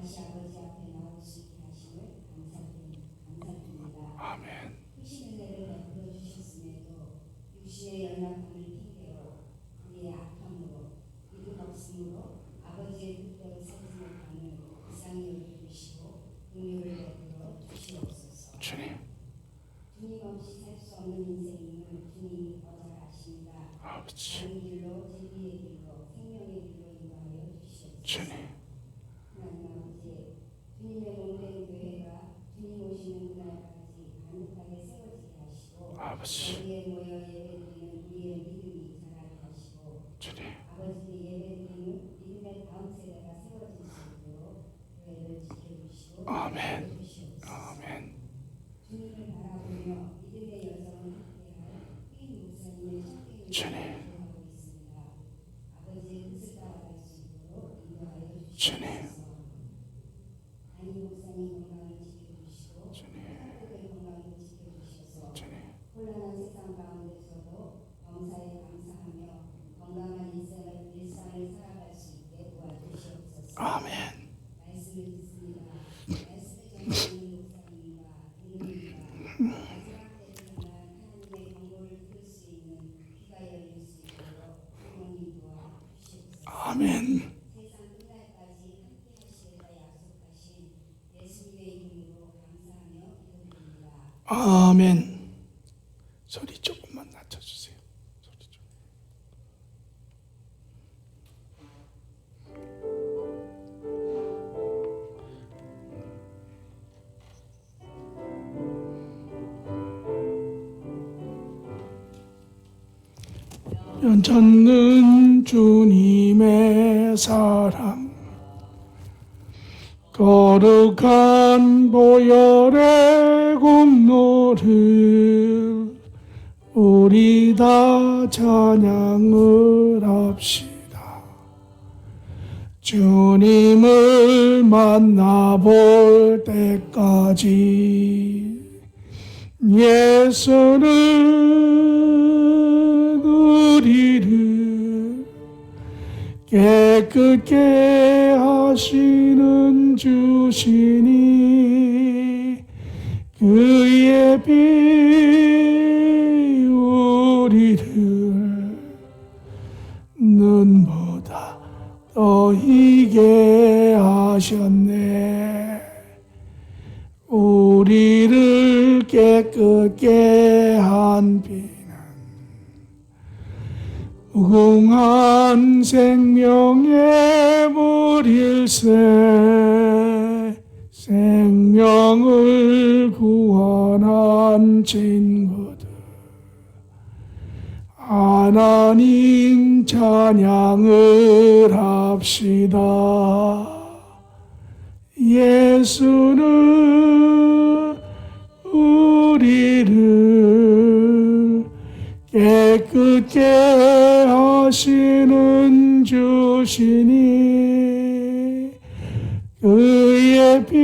다시 아버지 앞에 나올 수 있게 하심을 감사드립니다. 아멘. 크신 은혜를 베풀어 주셨음에도 육신의 연약함을 핑계로 우리의 악함으로 이름 없음으로 아버지의 뜻대로 살지 못하는 이상이 여겨주시고 긍휼을 베풀어 주시옵소서. 주님. 주님 없이 살 수 없는 인생임을 주님이 어잘 아십니다. 아버지. 다른 길로 진리의 길로 생명의 길로 인도하여 주시옵소서. 주님. 하나님 아버지, 주님의 몸된 교회가 주님 오시는 그날까지 간곡하게 세워지게 하시고 아버지. 여기에 모여 예배드리는 우리의 믿음이 자라게 하시고 주님. 아버지의 예배드리는 믿음의 다음 세대가 세워질 수 있도록 교회를 지켜주시고 아멘. 주시옵소서. 아멘. 주님을 바라보며 믿음의 여정을 함께할 휘인 목사님의 성경을 주님. 기도하고 있습니다. 아버지의 뜻을 따라갈 수 있도록 인도하여 주님. 주시옵소서. 담임 목사님 건강을 지켜주시고 주님. 성도들 건강을 지켜주셔서 주님. 혼란한 세상 가운데서도 범사에 감사하며 건강한 일상을 살아갈 수 있게 도와주시옵소서. 아멘. 말씀을 듣습니다. 말씀을 전하는 목사님과 인물입니다. 마지막 때를 향한 하나님의 경고를 들을 수 있는 귀가 열릴 수 있도록 부모님 도와주시옵소서. 아멘. 세상 끝날까지 함께 하시겠다 약속하신 예수님의 이름으로 감사하며 기도드립니다. 아멘. 소리 조금만 낮춰주세요. 소리 좀. 변찮는 주님의 사랑, 거룩한 보혈의 공로를 우리 다 찬양을 합시다. 주님을 만나볼 때까지 예수는 우리를 깨끗게 하시는 주시니 그의 피 우리를 눈보다 더 희게 하셨네. 우리를 깨끗게 한 피는 무궁한 생명의 물일세. 생명을 구원한 친구들, 하나님 찬양을 합시다. 예수는 우리를 깨끗게 하시는 주시니 그의 피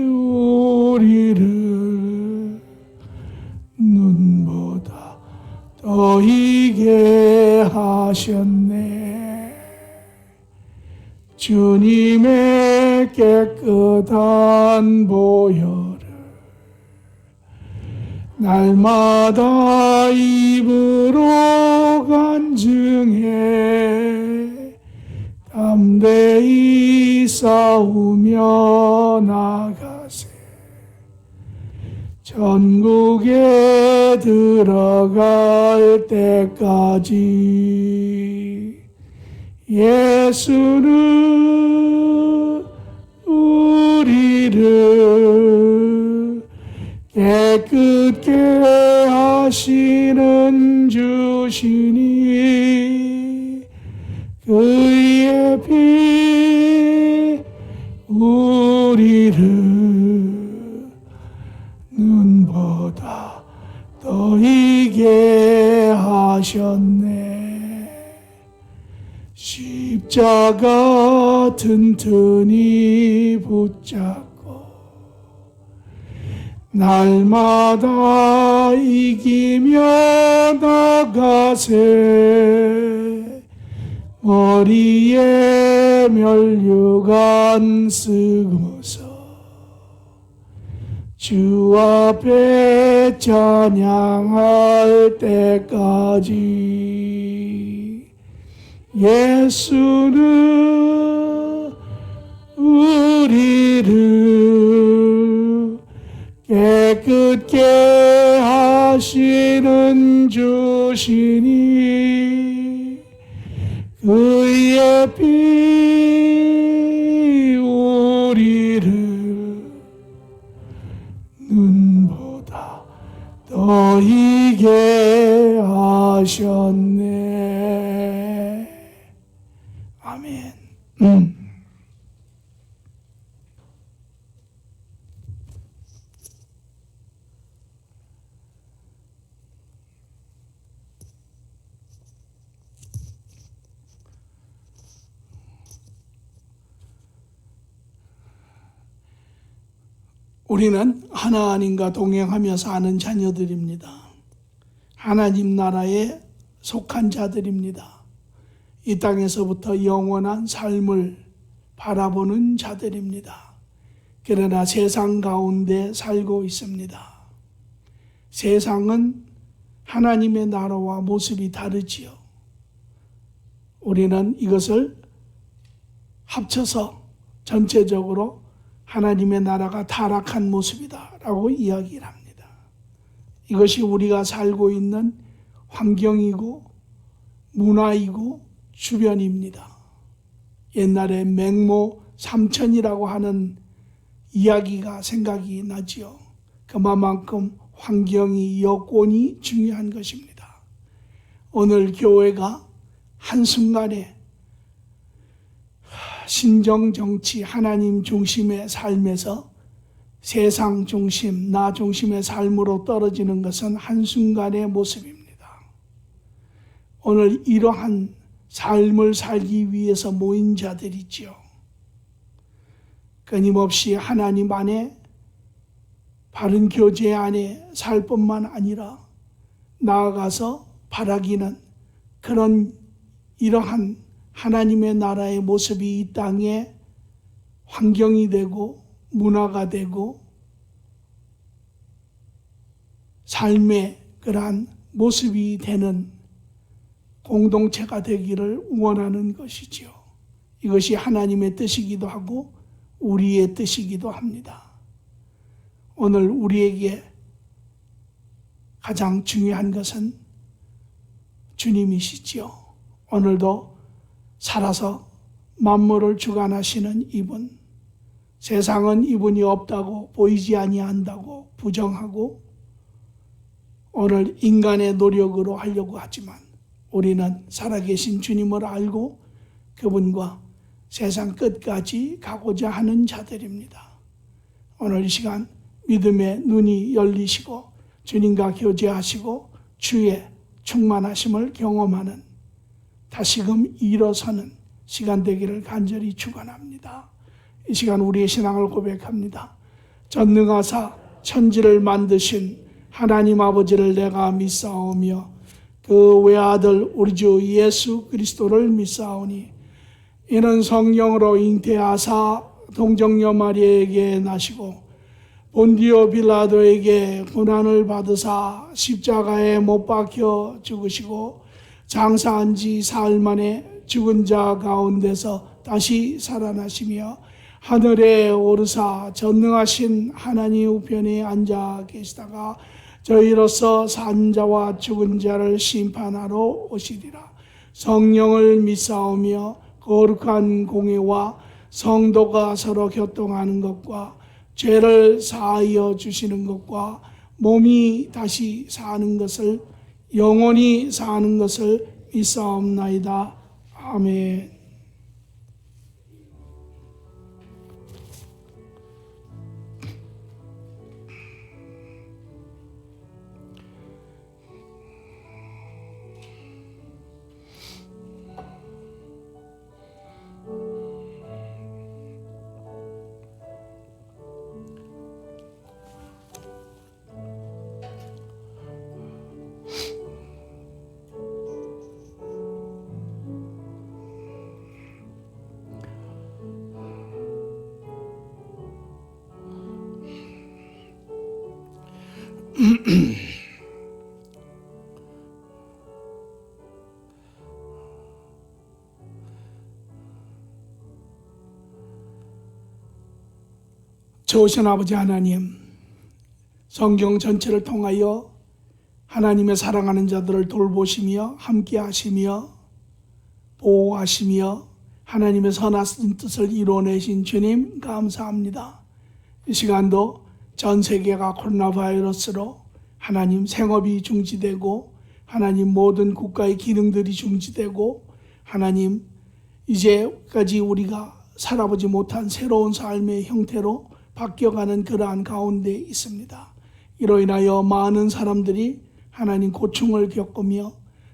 우리를 눈보다 더 희게 하셨네. 주님의 깨끗한 보혈을 날마다 입으로 간증해 담대히 싸우며 나가세. 천국에 들어갈 때까지 예수는 우리를 깨끗게 하시는 주시니 그의 피 우리를 눈보다 더 희게 하셨네. 십자가 튼튼히 붙잡고 날마다 이기며 나가세. 머리에 면류관 쓰고서 주 앞에 찬양할 때까지 예수는 우리를 깨끗게 하시는 주시니 그의 피 우리를 눈보다 더 희게 하셨네. 아멘. 우리는 하나님과 동행하며 사는 자녀들입니다. 하나님 나라에 속한 자들입니다. 이 땅에서부터 영원한 삶을 바라보는 자들입니다. 그러나 세상 가운데 살고 있습니다. 세상은 하나님의 나라와 모습이 다르지요. 우리는 이것을 합쳐서 전체적으로 하나님의 나라가 타락한 모습이다라고 이야기를 합니다. 이것이 우리가 살고 있는 환경이고 문화이고 주변입니다. 옛날에 맹모 삼천이라고 하는 이야기가 생각이 나지요. 그만큼 환경이 여건이 중요한 것입니다. 오늘 교회가 한순간에 신정정치 하나님 중심의 삶에서 세상 중심, 나 중심의 삶으로 떨어지는 것은 한순간의 모습입니다. 오늘 이러한 삶을 살기 위해서 모인 자들이지요. 끊임없이 하나님 안에 바른 교제 안에 살 뿐만 아니라 나아가서 바라기는 그런 이러한 하나님의 나라의 모습이 이 땅에 환경이 되고 문화가 되고 삶의 그러한 모습이 되는 공동체가 되기를 원하는 것이지요. 이것이 하나님의 뜻이기도 하고 우리의 뜻이기도 합니다. 오늘 우리에게 가장 중요한 것은 주님이시지요. 오늘도 살아서 만물을 주관하시는 이분, 세상은 이분이 없다고 보이지 아니한다고 부정하고 오늘 인간의 노력으로 하려고 하지만 우리는 살아계신 주님을 알고 그분과 세상 끝까지 가고자 하는 자들입니다. 오늘 이 시간 믿음의 눈이 열리시고 주님과 교제하시고 주의 충만하심을 경험하는 다시금 일어서는 시간 되기를 간절히 축원합니다. 이 시간 우리의 신앙을 고백합니다. 전능하사 천지를 만드신 하나님 아버지를 내가 믿사오며 그 외아들 우리 주 예수 그리스도를 믿사오니 이는 성령으로 잉태하사 동정녀 마리아에게 나시고 본디오 빌라도에게 고난을 받으사 십자가에 못 박혀 죽으시고 장사한 지 사흘 만에 죽은 자 가운데서 다시 살아나시며 하늘에 오르사 전능하신 하나님 우편에 앉아 계시다가 저희로서 산 자와 죽은 자를 심판하러 오시리라. 성령을 믿사오며 거룩한 공회와 성도가 서로 교통하는 것과 죄를 사하여 주시는 것과 몸이 다시 사는 것을 영원히 사는 것을 믿사옵나이다. 아멘. 좋으신 아버지 하나님, 성경 전체를 통하여 하나님의 사랑하는 자들을 돌보시며 함께 하시며 보호하시며 하나님의 선하신 뜻을 이루어내신 주님 감사합니다. 이 시간도 전 세계가 코로나 바이러스로 하나님 생업이 중지되고 하나님 모든 국가의 기능들이 중지되고 하나님 이제까지 우리가 살아보지 못한 새로운 삶의 형태로 바뀌어가는 그러한 가운데 있습니다. 이로 인하여 많은 사람들이 하나님 고충을 겪으며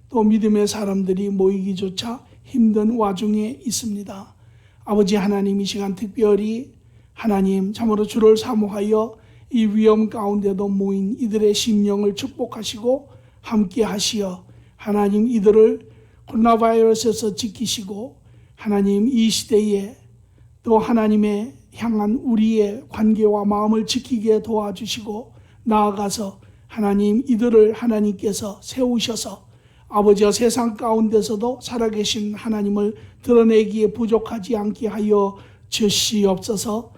또 믿음의 사람들이 모이기조차 힘든 와중에 있습니다. 아버지 하나님, 이 시간 특별히 하나님 참으로 주를 사모하여 이 위험 가운데도 모인 이들의 심령을 축복하시고 함께 하시어 하나님 이들을 코로나 바이러스에서 지키시고 하나님 이 시대에 또 하나님의 향한 우리의 관계와 마음을 지키게 도와주시고 나아가서 하나님 이들을 하나님께서 세우셔서 아버지와 세상 가운데서도 살아계신 하나님을 드러내기에 부족하지 않게 하여 주시옵소서.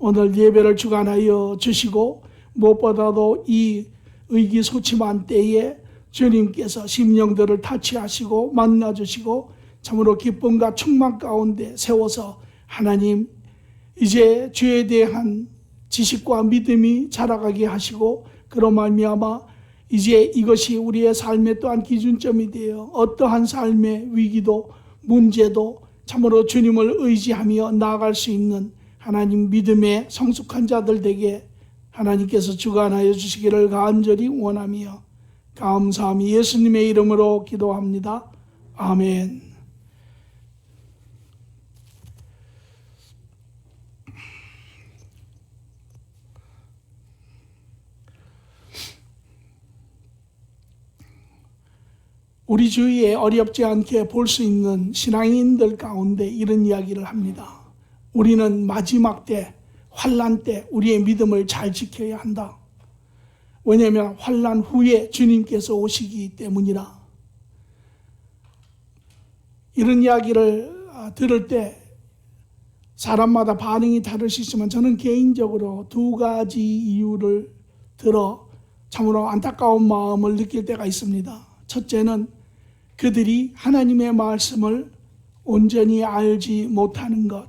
오늘 예배를 주관하여 주시고 무엇보다도 이 의기소침한 때에 주님께서 심령들을 타치하시고 만나주시고 참으로 기쁨과 충만 가운데 세워서 하나님 이제 주에 대한 지식과 믿음이 자라가게 하시고 그로 말미암아 이제 이것이 우리의 삶의 또한 기준점이 되어 어떠한 삶의 위기도 문제도 참으로 주님을 의지하며 나아갈 수 있는 하나님 믿음의 성숙한 자들 되게 하나님께서 주관하여 주시기를 간절히 원하며 감사하며 예수님의 이름으로 기도합니다. 아멘. 우리 주위에 어렵지 않게 볼 수 있는 신앙인들 가운데 이런 이야기를 합니다. 우리는 마지막 때, 환난 때 우리의 믿음을 잘 지켜야 한다. 왜냐하면 환난 후에 주님께서 오시기 때문이라. 이런 이야기를 들을 때 사람마다 반응이 다를 수 있지만 저는 개인적으로 두 가지 이유를 들어 참으로 안타까운 마음을 느낄 때가 있습니다. 첫째는 그들이 하나님의 말씀을 온전히 알지 못하는 것.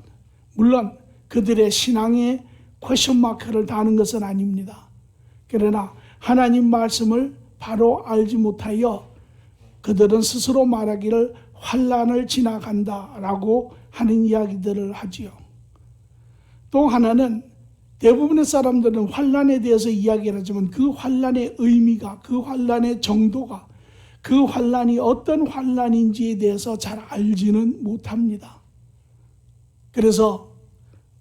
물론 그들의 신앙에 퀘스천마크를 다는 것은 아닙니다. 그러나 하나님 말씀을 바로 알지 못하여 그들은 스스로 말하기를 환난을 지나간다라고 하는 이야기들을 하지요. 또 하나는 대부분의 사람들은 환난에 대해서 이야기를 하지만 그 환난의 의미가, 그 환난의 정도가, 그 환난이 어떤 환난인지에 대해서 잘 알지는 못합니다. 그래서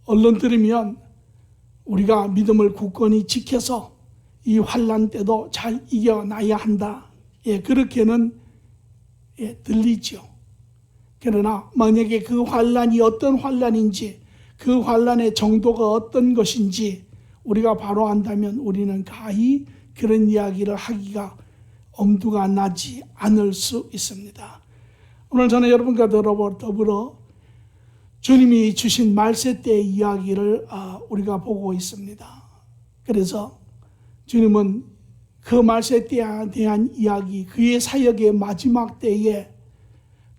얼른 들으면 우리가 믿음을 굳건히 지켜서 이 환난 때도 잘 이겨나야 한다. 그렇게는 들리죠. 그러나 만약에 그 환난이 어떤 환난인지, 그 환난의 정도가 어떤 것인지 우리가 바로 안다면 우리는 가히 그런 이야기를 하기가 엄두가 나지 않을 수 있습니다. 오늘 저는 여러분과 더불어 주님이 주신 말세 때의 이야기를 우리가 보고 있습니다. 그래서 주님은 그 말세 때에 대한 이야기, 그의 사역의 마지막 때에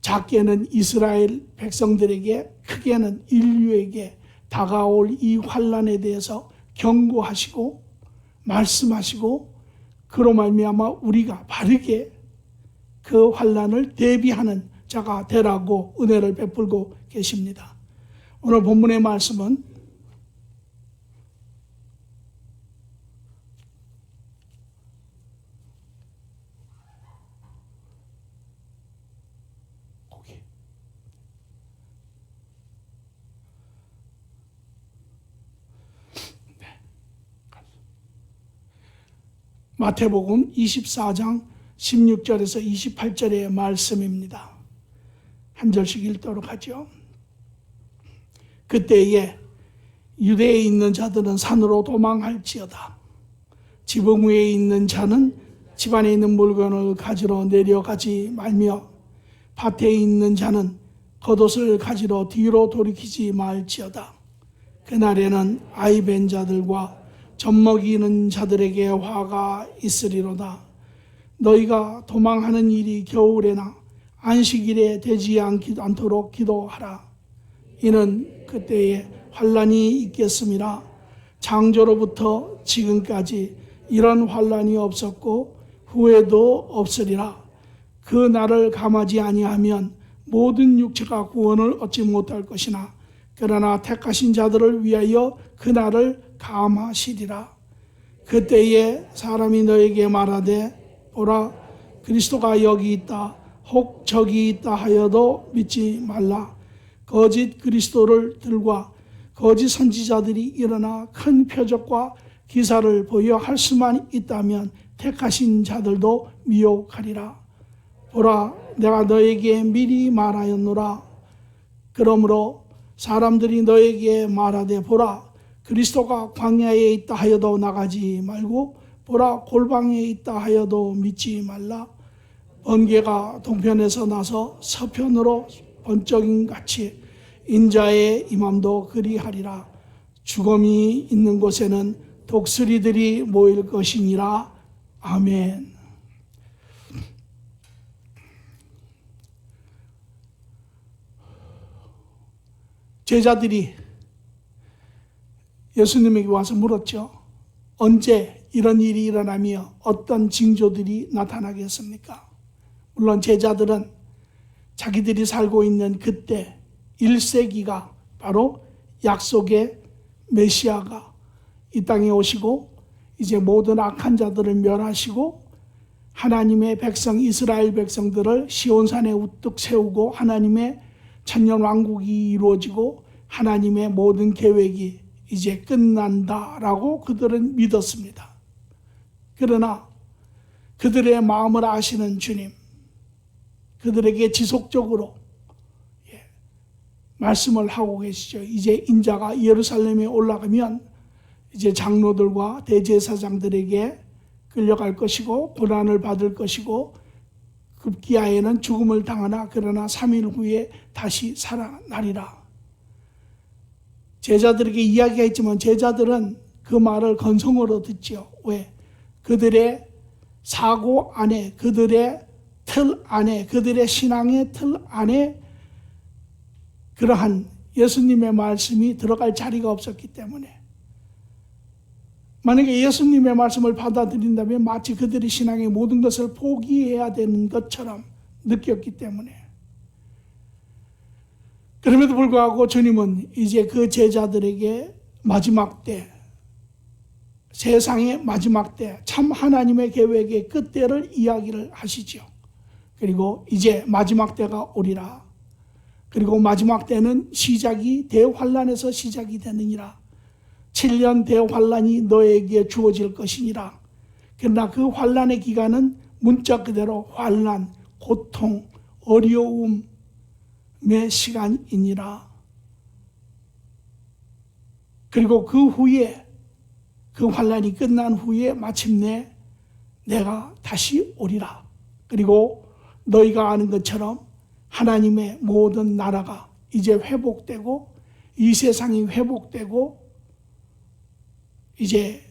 작게는 이스라엘 백성들에게, 크게는 인류에게 다가올 이 환난에 대해서 경고하시고 말씀하시고 그로 말미암아 우리가 바르게 그 환난을 대비하는 자가 되라고 은혜를 베풀고 계십니다. 오늘 본문의 말씀은 마태복음 24장 16절에서 28절의 말씀입니다. 한 절씩 읽도록 하죠. 그때에 유대에 있는 자들은 산으로 도망할지어다. 지붕 위에 있는 자는 집안에 있는 물건을 가지러 내려가지 말며 밭에 있는 자는 겉옷을 가지러 뒤로 돌이키지 말지어다. 그날에는 아이 뵌 자들과 젖먹이는 자들에게 화가 있으리로다. 너희가 도망하는 일이 겨울에나 안식일에 되지 않도록 기도하라. 이는 그때에 환난이 있겠음이라. 창조로부터 지금까지 이런 환난이 없었고 후에도 없으리라. 그 날을 감하지 아니하면 모든 육체가 구원을 얻지 못할 것이나 그러나 택하신 자들을 위하여 그 날을 감하시리라. 그때에 사람이 너에게 말하되 보라 그리스도가 여기 있다 혹 저기 있다 하여도 믿지 말라. 거짓 그리스도를 들과 거짓 선지자들이 일어나 큰 표적과 기사를 보여 할 수만 있다면 택하신 자들도 미혹하리라. 보라 내가 너에게 미리 말하였노라. 그러므로 사람들이 너에게 말하되 보라 그리스도가 광야에 있다 하여도 나가지 말고 보라 골방에 있다 하여도 믿지 말라. 번개가 동편에서 나서 서편으로 번쩍임 같이 인자의 임함도 그리하리라. 죽음이 있는 곳에는 독수리들이 모일 것이니라. 아멘. 제자들이 예수님에게 와서 물었죠. 언제 이런 일이 일어나며 어떤 징조들이 나타나겠습니까? 물론 제자들은 자기들이 살고 있는 그때 1세기가 바로 약속의 메시아가 이 땅에 오시고 이제 모든 악한 자들을 멸하시고 하나님의 백성 이스라엘 백성들을 시온산에 우뚝 세우고 하나님의 천년 왕국이 이루어지고 하나님의 모든 계획이 이제 끝난다라고 그들은 믿었습니다. 그러나 그들의 마음을 아시는 주님, 그들에게 지속적으로 말씀을 하고 계시죠. 이제 인자가 예루살렘에 올라가면 이제 장로들과 대제사장들에게 끌려갈 것이고 고난을 받을 것이고 급기야에는 죽음을 당하나 그러나 3일 후에 다시 살아나리라. 제자들에게 이야기했지만 제자들은 그 말을 건성으로 듣지요. 왜? 그들의 사고 안에, 그들의 틀 안에, 그들의 신앙의 틀 안에 그러한 예수님의 말씀이 들어갈 자리가 없었기 때문에, 만약에 예수님의 말씀을 받아들인다면 마치 그들의 신앙의 모든 것을 포기해야 되는 것처럼 느꼈기 때문에, 그럼에도 불구하고 주님은 이제 그 제자들에게 마지막 때, 세상의 마지막 때, 참 하나님의 계획의 끝때를 이야기를 하시죠. 그리고 이제 마지막 때가 오리라. 그리고 마지막 때는 시작이 대환란에서 시작이 되느니라. 7년 대환란이 너에게 주어질 것이니라. 그러나 그 환란의 기간은 문자 그대로 환란, 고통, 어려움의 시간이니라. 그리고 그 후에, 그 환란이 끝난 후에 마침내 내가 다시 오리라. 그리고 너희가 아는 것처럼 하나님의 모든 나라가 이제 회복되고 이 세상이 회복되고 이제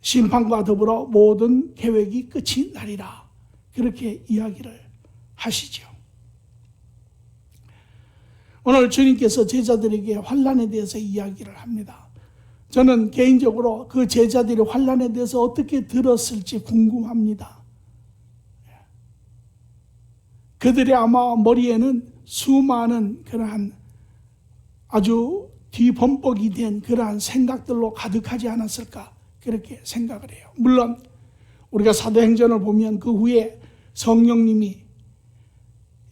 심판과 더불어 모든 계획이 끝이 나리라. 그렇게 이야기를 하시죠. 오늘 주님께서 제자들에게 환난에 대해서 이야기를 합니다. 저는 개인적으로 그 제자들이 환난에 대해서 어떻게 들었을지 궁금합니다. 그들의 아마 머리에는 수많은 그러한 아주 뒤범벅이 된 그러한 생각들로 가득하지 않았을까 그렇게 생각을 해요. 물론 우리가 사도행전을 보면 그 후에 성령님이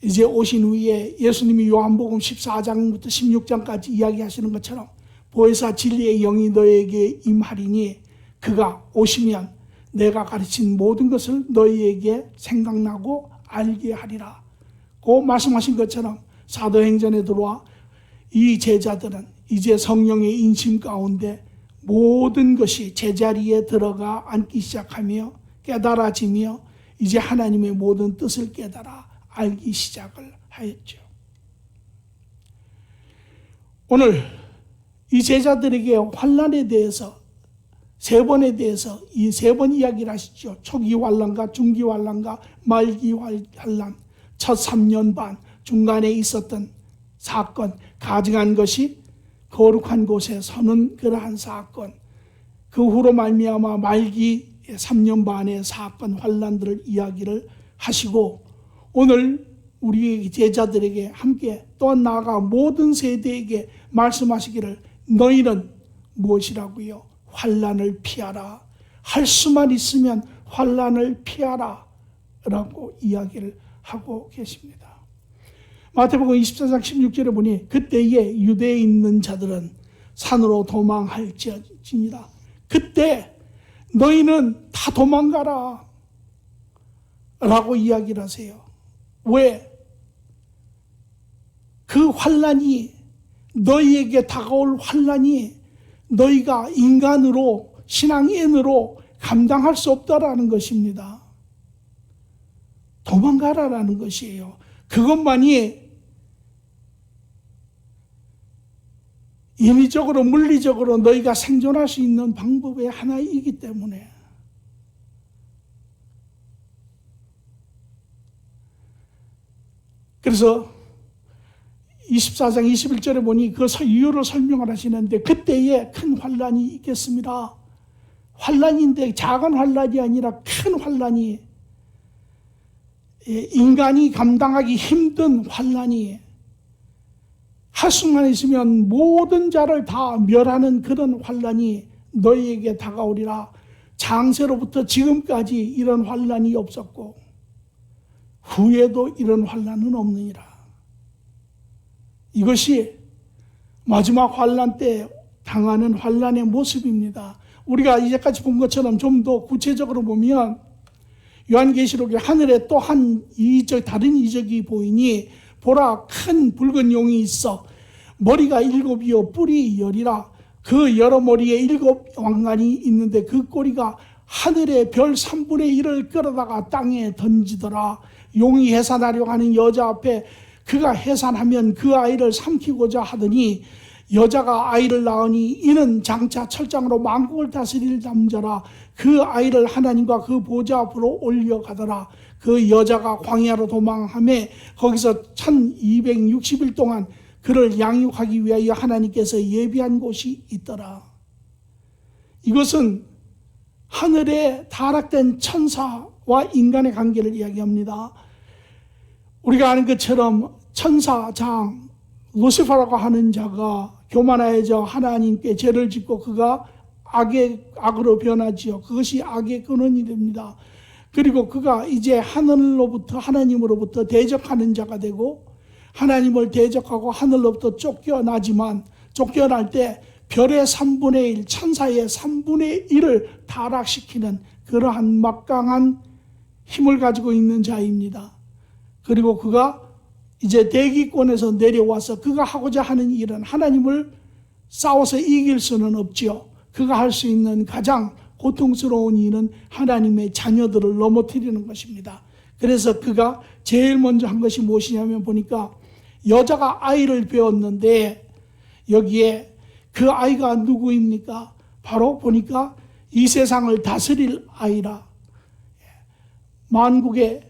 이제 오신 후에 예수님이 요한복음 14장부터 16장까지 이야기하시는 것처럼 보혜사 진리의 영이 너에게 임하리니 그가 오시면 내가 가르친 모든 것을 너희에게 생각나고 알게 하리라. 그 말씀하신 것처럼 사도행전에 들어와 이 제자들은 이제 성령의 인심 가운데 모든 것이 제자리에 들어가 앉기 시작하며 깨달아지며 이제 하나님의 모든 뜻을 깨달아 알기 시작을 하였죠. 오늘 이 제자들에게 환난에 대해서 세 번에 대해서 이 세 번 이야기를 하시죠. 초기 환난과 중기 환난과 말기 환난, 첫 3년 반 중간에 있었던 사건, 가증한 것이 거룩한 곳에 서는 그러한 사건, 그 후로 말미암아 말기 3년 반의 사건, 환난들을 이야기를 하시고 오늘 우리 제자들에게 함께 또 나아가 모든 세대에게 말씀하시기를 너희는 무엇이라고요? 환난을 피하라. 할 수만 있으면 환난을 피하라 라고 이야기를 하고 계십니다. 마태복음 24장 16절에 보니 그때에 유대에 있는 자들은 산으로 도망할지니라. 그때 너희는 다 도망가라 라고 이야기를 하세요. 왜? 그 환난이 너희에게 다가올 환난이 너희가 인간으로 신앙인으로 감당할 수 없다라는 것입니다. 도망가라라는 것이에요. 그것만이 인위적으로 물리적으로 너희가 생존할 수 있는 방법의 하나이기 때문에 그래서 24장 21절에 보니 그 이유를 설명을 하시는데 그때에 큰 환난이 있겠습니다. 환난인데 작은 환난이 아니라 큰 환난이 인간이 감당하기 힘든 환난이 할 수만 있으면 모든 자를 다 멸하는 그런 환난이 너희에게 다가오리라. 장세로부터 지금까지 이런 환난이 없었고 후에도 이런 환난은 없느니라. 이것이 마지막 환난 때 당하는 환난의 모습입니다. 우리가 이제까지 본 것처럼 좀 더 구체적으로 보면 요한계시록에 하늘에 또 한 이적, 다른 이적이 보이니 보라 큰 붉은 용이 있어 머리가 7이요 뿔이 10이라. 그 여러 머리에 7 왕관이 있는데 그 꼬리가 하늘의 별 3분의 1을 끌어다가 땅에 던지더라. 용이 해산하려고 하는 여자 앞에 그가 해산하면 그 아이를 삼키고자 하더니 여자가 아이를 낳으니 이는 장차 철장으로 만국을 다스릴 남자라. 그 아이를 하나님과 그 보좌 앞으로 올려가더라. 그 여자가 광야로 도망하며 거기서 1260일 동안 그를 양육하기 위하여 하나님께서 예비한 곳이 있더라. 이것은 하늘에 타락된 천사와 인간의 관계를 이야기합니다. 우리가 아는 것처럼 천사장 루시퍼라고 하는 자가 교만하여져 하나님께 죄를 짓고 그가 악으로 변하지요. 그것이 악의 근원이 됩니다. 그리고 그가 이제 하나님으로부터 대적하는 자가 되고 하나님을 대적하고 하늘로부터 쫓겨나지만 쫓겨날 때 별의 3분의 1, 천사의 3분의 1을 타락시키는 그러한 막강한 힘을 가지고 있는 자입니다. 그리고 그가 이제 대기권에서 내려와서 그가 하고자 하는 일은 하나님을 싸워서 이길 수는 없지요. 그가 할 수 있는 가장 고통스러운 일은 하나님의 자녀들을 넘어뜨리는 것입니다. 그래서 그가 제일 먼저 한 것이 무엇이냐면 보니까 여자가 아이를 배웠는데 여기에 그 아이가 누구입니까? 바로 보니까 이 세상을 다스릴 아이라. 만국의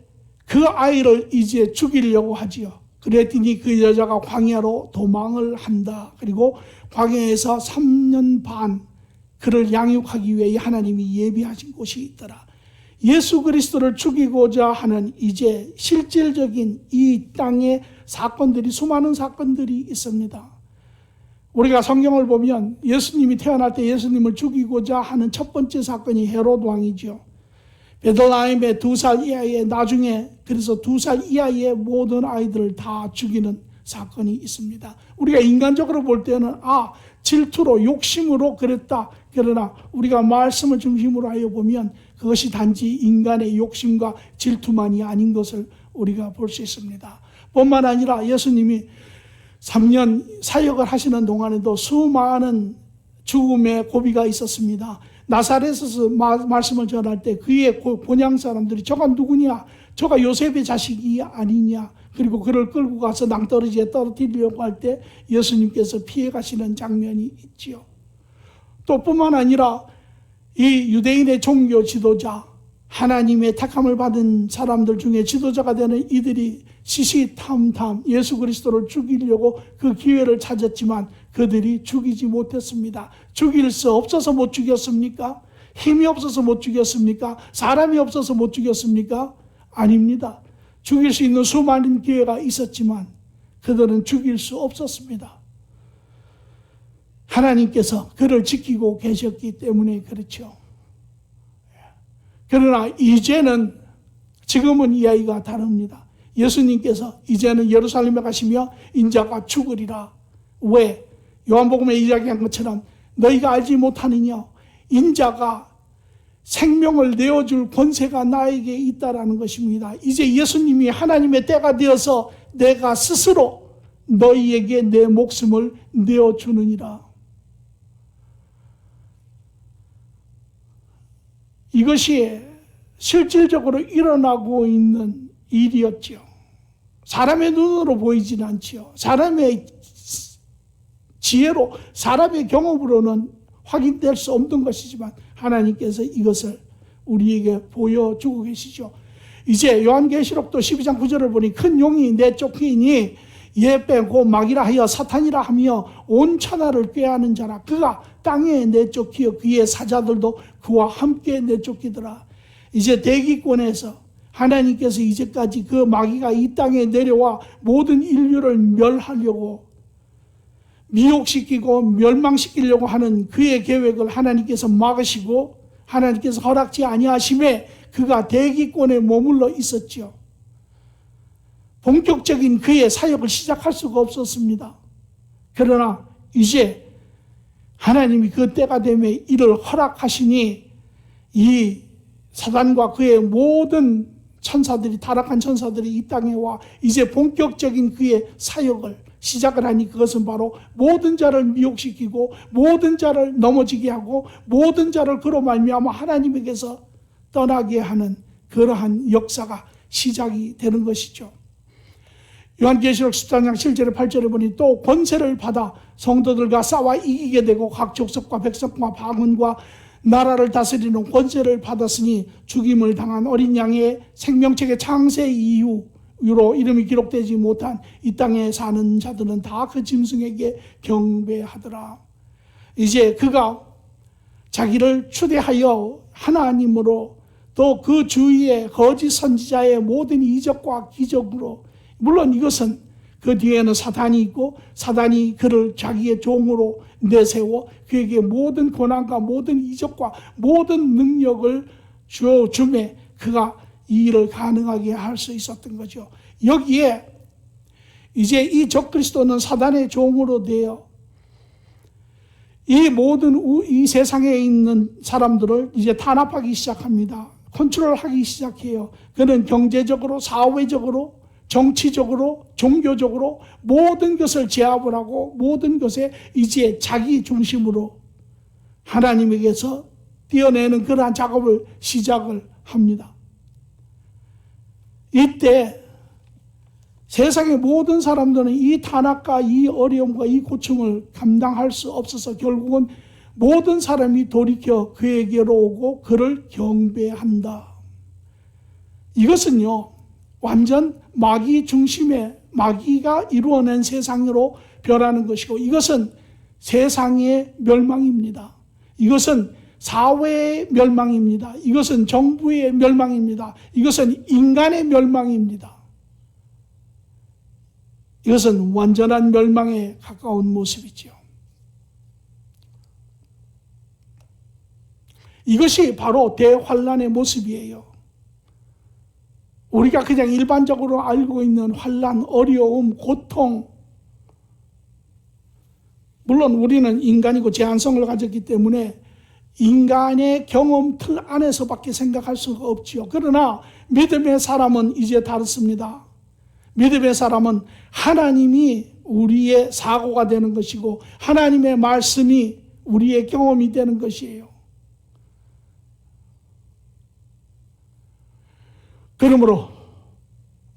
그 아이를 이제 죽이려고 하지요. 그랬더니 그 여자가 광야로 도망을 한다. 그리고 광야에서 3년 반 그를 양육하기 위해 하나님이 예비하신 곳이 있더라. 예수 그리스도를 죽이고자 하는 이제 실질적인 이 땅의 사건들이 수많은 사건들이 있습니다. 우리가 성경을 보면 예수님이 태어날 때 예수님을 죽이고자 하는 첫 번째 사건이 헤롯 왕이죠. 베들레헴의 2살 이하의 나중에 그래서 2살 이하의 모든 아이들을 다 죽이는 사건이 있습니다. 우리가 인간적으로 볼 때는 질투로 욕심으로 그랬다. 그러나 우리가 말씀을 중심으로 하여 보면 그것이 단지 인간의 욕심과 질투만이 아닌 것을 우리가 볼 수 있습니다. 뿐만 아니라 예수님이 3년 사역을 하시는 동안에도 수많은 죽음의 고비가 있었습니다. 나사렛에서 말씀을 전할 때 그의 본향 사람들이 저가 누구냐? 저가 요셉의 자식이 아니냐? 그리고 그를 끌고 가서 낭떠러지에 떨어뜨리려고 할 때 예수님께서 피해 가시는 장면이 있지요. 또 뿐만 아니라 이 유대인의 종교 지도자, 하나님의 택함을 받은 사람들 중에 지도자가 되는 이들이 시시탐탐 예수 그리스도를 죽이려고 그 기회를 찾았지만 그들이 죽이지 못했습니다. 죽일 수 없어서 못 죽였습니까? 힘이 없어서 못 죽였습니까? 사람이 없어서 못 죽였습니까? 아닙니다. 죽일 수 있는 수많은 기회가 있었지만 그들은 죽일 수 없었습니다. 하나님께서 그를 지키고 계셨기 때문에 그렇죠. 그러나 이제는 지금은 이야기가 다릅니다. 예수님께서 이제는 예루살렘에 가시며 인자가 죽으리라. 왜? 요한복음에 이야기한 것처럼 너희가 알지 못하느냐? 인자가 생명을 내어줄 권세가 나에게 있다라는 것입니다. 이제 예수님이 하나님의 때가 되어서 내가 스스로 너희에게 내 목숨을 내어주느니라. 이것이 실질적으로 일어나고 있는 일이었죠. 사람의 눈으로 보이지는 않지요. 사람의 지혜로, 사람의 경험으로는 확인될 수 없는 것이지만 하나님께서 이것을 우리에게 보여주고 계시죠. 이제 요한계시록도 12장 9절을 보니 큰 용이 내쫓기니 예빼고 막이라 하여 사탄이라 하며 온 천하를 꾀하는 자라. 그가 땅에 내쫓기어 그의 사자들도 그와 함께 내쫓기더라. 이제 대기권에서 하나님께서 이제까지 그 마귀가 이 땅에 내려와 모든 인류를 멸하려고 미혹시키고 멸망시키려고 하는 그의 계획을 하나님께서 막으시고 하나님께서 허락지 아니하심에 그가 대기권에 머물러 있었죠. 본격적인 그의 사역을 시작할 수가 없었습니다. 그러나 이제 하나님이 그 때가 되면 이를 허락하시니 이 사단과 그의 모든 천사들이, 타락한 천사들이 이 땅에 와 이제 본격적인 그의 사역을 시작을 하니 그것은 바로 모든 자를 미혹시키고 모든 자를 넘어지게 하고 모든 자를 그로 말미암아 하나님에게서 떠나게 하는 그러한 역사가 시작이 되는 것이죠. 요한계시록 14장 7절에 8절에 보니 또 권세를 받아 성도들과 싸워 이기게 되고 각 족속과 백성과 방언과 나라를 다스리는 권세를 받았으니 죽임을 당한 어린 양의 생명책의 창세 이후로 이름이 기록되지 못한 이 땅에 사는 자들은 다 그 짐승에게 경배하더라. 이제 그가 자기를 추대하여 하나님으로 또 그 주위의 거짓 선지자의 모든 이적과 기적으로, 물론 이것은 그 뒤에는 사단이 있고 사단이 그를 자기의 종으로 내세워 그에게 모든 권한과 모든 이적과 모든 능력을 주매 그가 이 일을 가능하게 할 수 있었던 거죠. 여기에 이제 이 적그리스도는 사단의 종으로 되어 이 모든 이 세상에 있는 사람들을 이제 탄압하기 시작합니다. 컨트롤하기 시작해요. 그는 경제적으로, 사회적으로, 정치적으로, 종교적으로 모든 것을 제압을 하고 모든 것에 이제 자기 중심으로 하나님에게서 떼어내는 그러한 작업을 시작을 합니다. 이때 세상의 모든 사람들은 이 탄압과 이 어려움과 이 고충을 감당할 수 없어서 결국은 모든 사람이 돌이켜 그에게로 오고 그를 경배한다. 이것은요, 완전 마귀 중심의 마귀가 이루어낸 세상으로 변하는 것이고 이것은 세상의 멸망입니다. 이것은 사회의 멸망입니다. 이것은 정부의 멸망입니다. 이것은 인간의 멸망입니다. 이것은 완전한 멸망에 가까운 모습이죠. 이것이 바로 대환란의 모습이에요. 우리가 그냥 일반적으로 알고 있는 환란, 어려움, 고통, 물론 우리는 인간이고 제한성을 가졌기 때문에 인간의 경험 틀 안에서밖에 생각할 수가 없지요. 그러나 믿음의 사람은 이제 다릅니다. 믿음의 사람은 하나님이 우리의 사고가 되는 것이고 하나님의 말씀이 우리의 경험이 되는 것이에요. 그러므로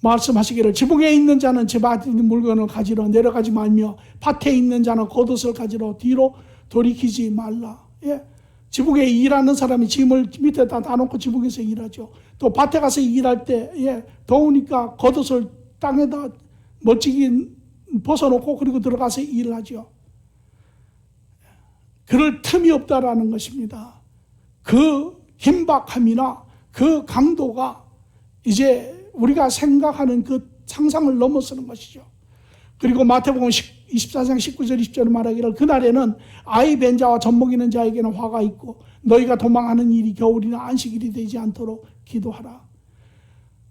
말씀하시기를 지붕에 있는 자는 제 밭에 있는 물건을 가지러 내려가지 말며 밭에 있는 자는 겉옷을 가지러 뒤로 돌이키지 말라. 예. 지붕에 일하는 사람이 짐을 밑에다 놔놓고 지붕에서 일하죠. 또 밭에 가서 일할 때 더우니까 겉옷을 땅에다 멋지게 벗어놓고 그리고 들어가서 일을 하죠. 그럴 틈이 없다라는 것입니다. 그 긴박함이나 그 강도가 이제 우리가 생각하는 그 상상을 넘어서는 것이죠. 그리고 마태복음 24장 19절 20절에 말하기를 그날에는 아이 벤 자와 젖먹이는 자에게는 화가 있고 너희가 도망하는 일이 겨울이나 안식일이 되지 않도록 기도하라.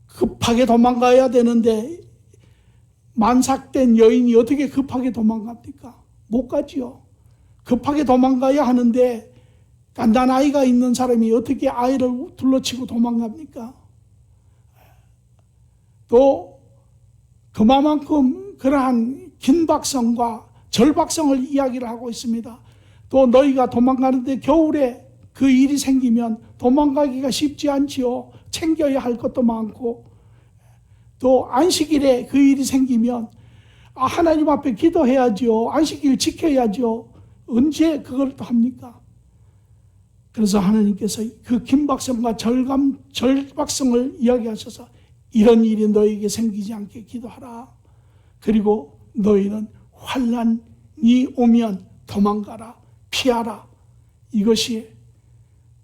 급하게 도망가야 되는데 만삭된 여인이 어떻게 급하게 도망갑니까? 못 가지요. 급하게 도망가야 하는데 간단 아이가 있는 사람이 어떻게 아이를 둘러치고 도망갑니까? 또 그만큼 그러한 긴박성과 절박성을 이야기를 하고 있습니다. 또 너희가 도망가는데 겨울에 그 일이 생기면 도망가기가 쉽지 않지요. 챙겨야 할 것도 많고 또 안식일에 그 일이 생기면 하나님 앞에 기도해야죠. 안식일 지켜야죠. 언제 그걸 또 합니까? 그래서 하나님께서 그 긴박성과 절박성을 이야기하셔서 이런 일이 너에게 생기지 않게 기도하라. 그리고 너희는 환난이 오면 도망가라. 피하라. 이것이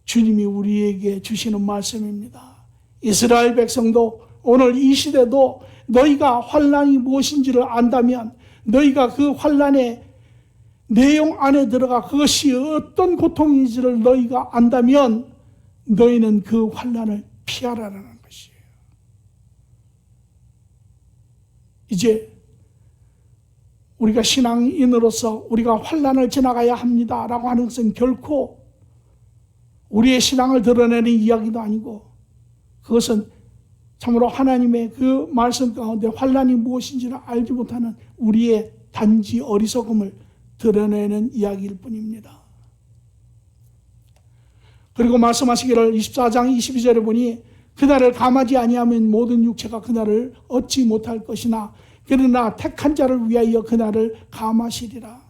주님이 우리에게 주시는 말씀입니다. 이스라엘 백성도 오늘 이 시대도 너희가 환난이 무엇인지를 안다면 너희가 그 환난의 내용 안에 들어가 그것이 어떤 고통인지를 너희가 안다면 너희는 그 환난을 피하라는 것이에요. 이제 우리가 신앙인으로서 우리가 환난을 지나가야 합니다라고 하는 것은 결코 우리의 신앙을 드러내는 이야기도 아니고 그것은 참으로 하나님의 그 말씀 가운데 환난이 무엇인지를 알지 못하는 우리의 단지 어리석음을 드러내는 이야기일 뿐입니다. 그리고 말씀하시기를 24장 22절에 보니 그날을 감하지 아니하면 모든 육체가 그날을 얻지 못할 것이나 그러나 택한 자를 위하여 그날을 감하시리라.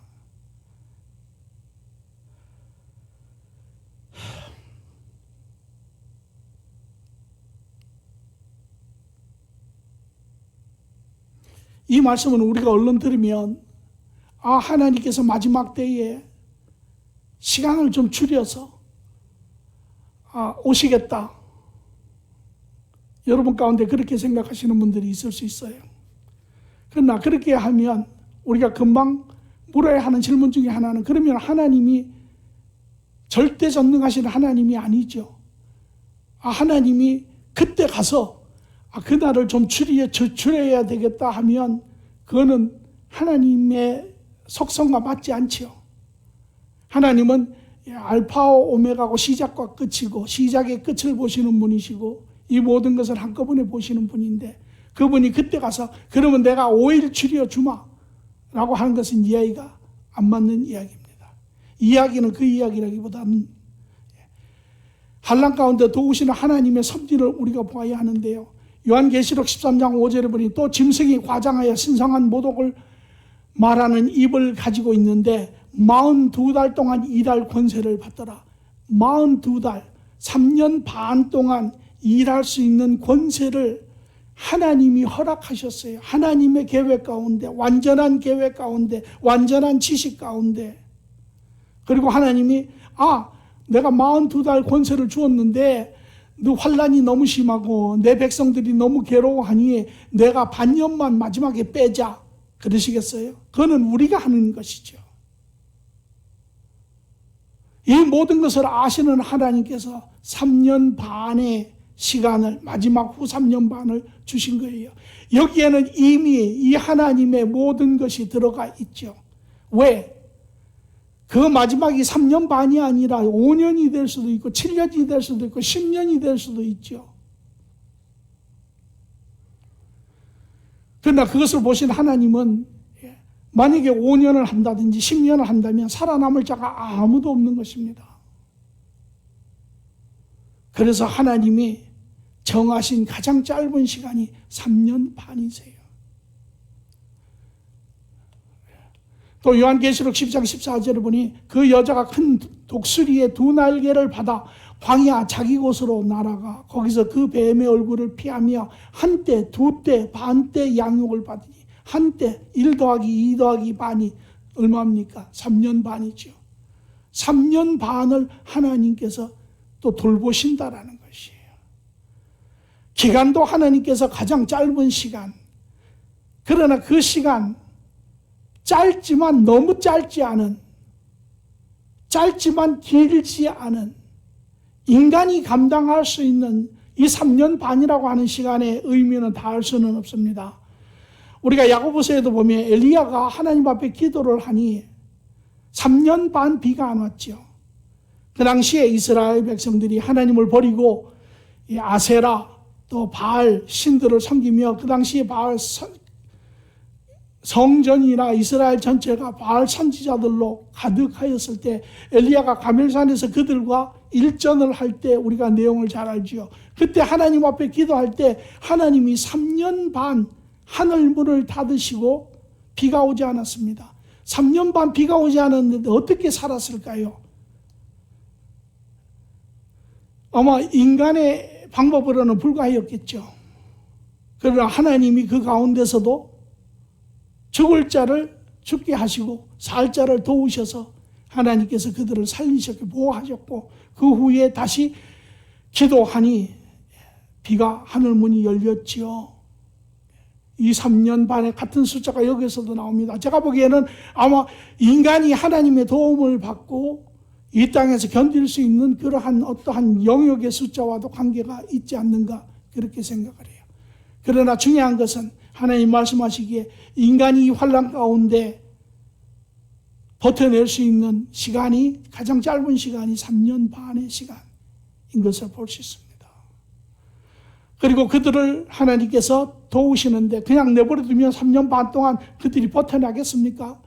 이 말씀은 우리가 얼른 들으면 하나님께서 마지막 때에 시간을 좀 줄여서 오시겠다. 여러분 가운데 그렇게 생각하시는 분들이 있을 수 있어요. 그러나 그렇게 하면 우리가 금방 물어야 하는 질문 중에 하나는 그러면 하나님이 절대전능하신 하나님이 아니죠. 하나님이 그때 가서 그날을 좀 줄여야 되겠다 하면 그거는 하나님의 속성과 맞지 않죠. 하나님은 알파와 오메가고 시작과 끝이고 시작의 끝을 보시는 분이시고 이 모든 것을 한꺼번에 보시는 분인데 그분이 그때 가서 그러면 내가 5일 줄여주마 라고 하는 것은 이야기가 안 맞는 이야기입니다. 이야기는 그 이야기라기보다는 환난 가운데 도우시는 하나님의 섭리를 우리가 보아야 하는데요. 요한계시록 13장 5절에 보니 또 짐승이 과장하여 신성한 모독을 말하는 입을 가지고 있는데 42달 동안 일할 권세를 받더라. 42달, 3년 반 동안 일할 수 있는 권세를 하나님이 허락하셨어요. 하나님의 계획 가운데, 완전한 계획 가운데, 완전한 지식 가운데. 그리고 하나님이 내가 42달 권세를 주었는데 너 환난이 너무 심하고 내 백성들이 너무 괴로워하니 내가 반년만 마지막에 빼자. 그러시겠어요? 그거는 우리가 하는 것이죠. 이 모든 것을 아시는 하나님께서 3년 반의 시간을 마지막 후 3년 반을 주신 거예요. 여기에는 이미 이 하나님의 모든 것이 들어가 있죠. 왜? 그 마지막이 3년 반이 아니라 5년이 될 수도 있고 7년이 될 수도 있고 10년이 될 수도 있죠. 그러나 그것을 보신 하나님은 만약에 5년을 한다든지 10년을 한다면 살아남을 자가 아무도 없는 것입니다. 그래서 하나님이 정하신 가장 짧은 시간이 3년 반이세요. 또 요한계시록 10장 14절을 보니 그 여자가 큰 독수리의 2날개를 받아 광야 자기 곳으로 날아가 거기서 그 뱀의 얼굴을 피하며 한때, 두때, 반때 양육을 받으니 한때 1 더하기 2 더하기 반이 얼마입니까? 3년 반이죠. 3년 반을 하나님께서 또 돌보신다라는 것이에요. 기간도 하나님께서 가장 짧은 시간, 그러나 그 시간 짧지만 너무 짧지 않은, 짧지만 길지 않은, 인간이 감당할 수 있는 이 3년 반이라고 하는 시간의 의미는 다할 수는 없습니다. 우리가 야고보서에도 보면 엘리야가 하나님 앞에 기도를 하니 3년 반 비가 안 왔죠. 그 당시에 이스라엘 백성들이 하나님을 버리고 아세라 또 바알 신들을 섬기며 그 당시에 바알 성전이나 이스라엘 전체가 바알 선지자들로 가득하였을 때 엘리야가 가멜산에서 그들과 일전을 할 때 우리가 내용을 잘 알지요. 그때 하나님 앞에 기도할 때 하나님이 3년 반 하늘문을 닫으시고 비가 오지 않았습니다. 3년 반 비가 오지 않았는데 어떻게 살았을까요? 아마 인간의 방법으로는 불가하였겠죠. 그러나 하나님이 그 가운데서도 죽을 자를 죽게 하시고 살 자를 도우셔서 하나님께서 그들을 살리셨고 보호하셨고 그 후에 다시 기도하니 비가 하늘문이 열렸지요. 이 3년 반의 같은 숫자가 여기서도 나옵니다. 제가 보기에는 아마 인간이 하나님의 도움을 받고 이 땅에서 견딜 수 있는 그러한 어떠한 영역의 숫자와도 관계가 있지 않는가 그렇게 생각을 해요. 그러나 중요한 것은 하나님 말씀하시기에 인간이 이 환난 가운데 버텨낼 수 있는 시간이 가장 짧은 시간이 3년 반의 시간인 것을 볼 수 있습니다. 그리고 그들을 하나님께서 도우시는데 그냥 내버려두면 3년 반 동안 그들이 버텨나겠습니까?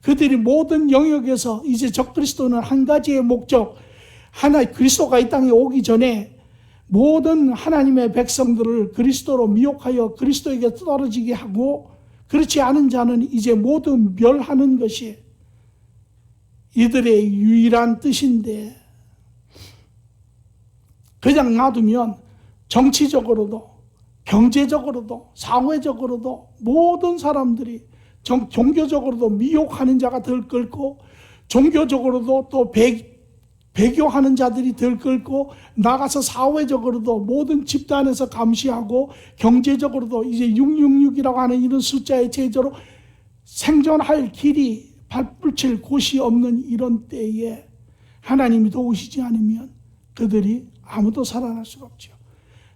그들이 모든 영역에서 이제 적그리스도는 한 가지의 목적, 그리스도가 이 땅에 오기 전에 모든 하나님의 백성들을 그리스도로 미혹하여 그리스도에게 떨어지게 하고 그렇지 않은 자는 이제 모두 멸하는 것이 이들의 유일한 뜻인데 그냥 놔두면 정치적으로도 경제적으로도 사회적으로도 모든 사람들이 종교적으로도 미혹하는 자가 들끓고 종교적으로도 또 배교하는 자들이 들끓고 나가서 사회적으로도 모든 집단에서 감시하고 경제적으로도 이제 666이라고 하는 이런 숫자의 제조로 생존할 길이 발붙일 곳이 없는 이런 때에 하나님이 도우시지 않으면 그들이 아무도 살아날 수가 없죠.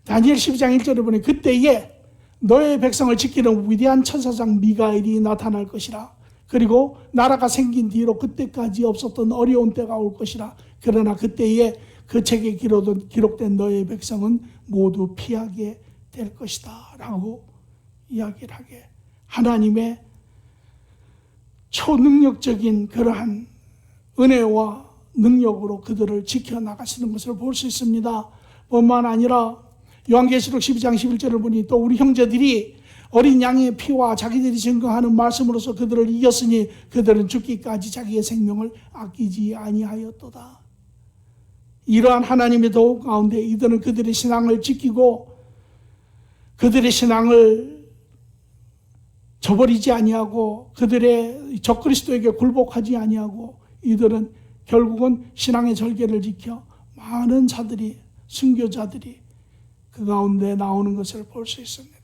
다니엘 12장 1절에 보니 그때에 너의 백성을 지키는 위대한 천사장 미가엘이 나타날 것이라. 그리고 나라가 생긴 뒤로 그때까지 없었던 어려운 때가 올 것이라. 그러나 그때에 그 책에 기록된 너의 백성은 모두 피하게 될 것이다 라고 이야기를 하게 하나님의 초능력적인 그러한 은혜와 능력으로 그들을 지켜나가시는 것을 볼 수 있습니다. 뿐만 아니라 요한계시록 12장 11절을 보니 또 우리 형제들이 어린 양의 피와 자기들이 증거하는 말씀으로서 그들을 이겼으니 그들은 죽기까지 자기의 생명을 아끼지 아니하였도다. 이러한 하나님의 도움 가운데 이들은 그들의 신앙을 지키고 그들의 신앙을 저버리지 아니하고 그들의 적그리스도에게 굴복하지 아니하고 이들은 결국은 신앙의 절개를 지켜 많은 자들이 순교자들이 그 가운데 나오는 것을 볼 수 있습니다.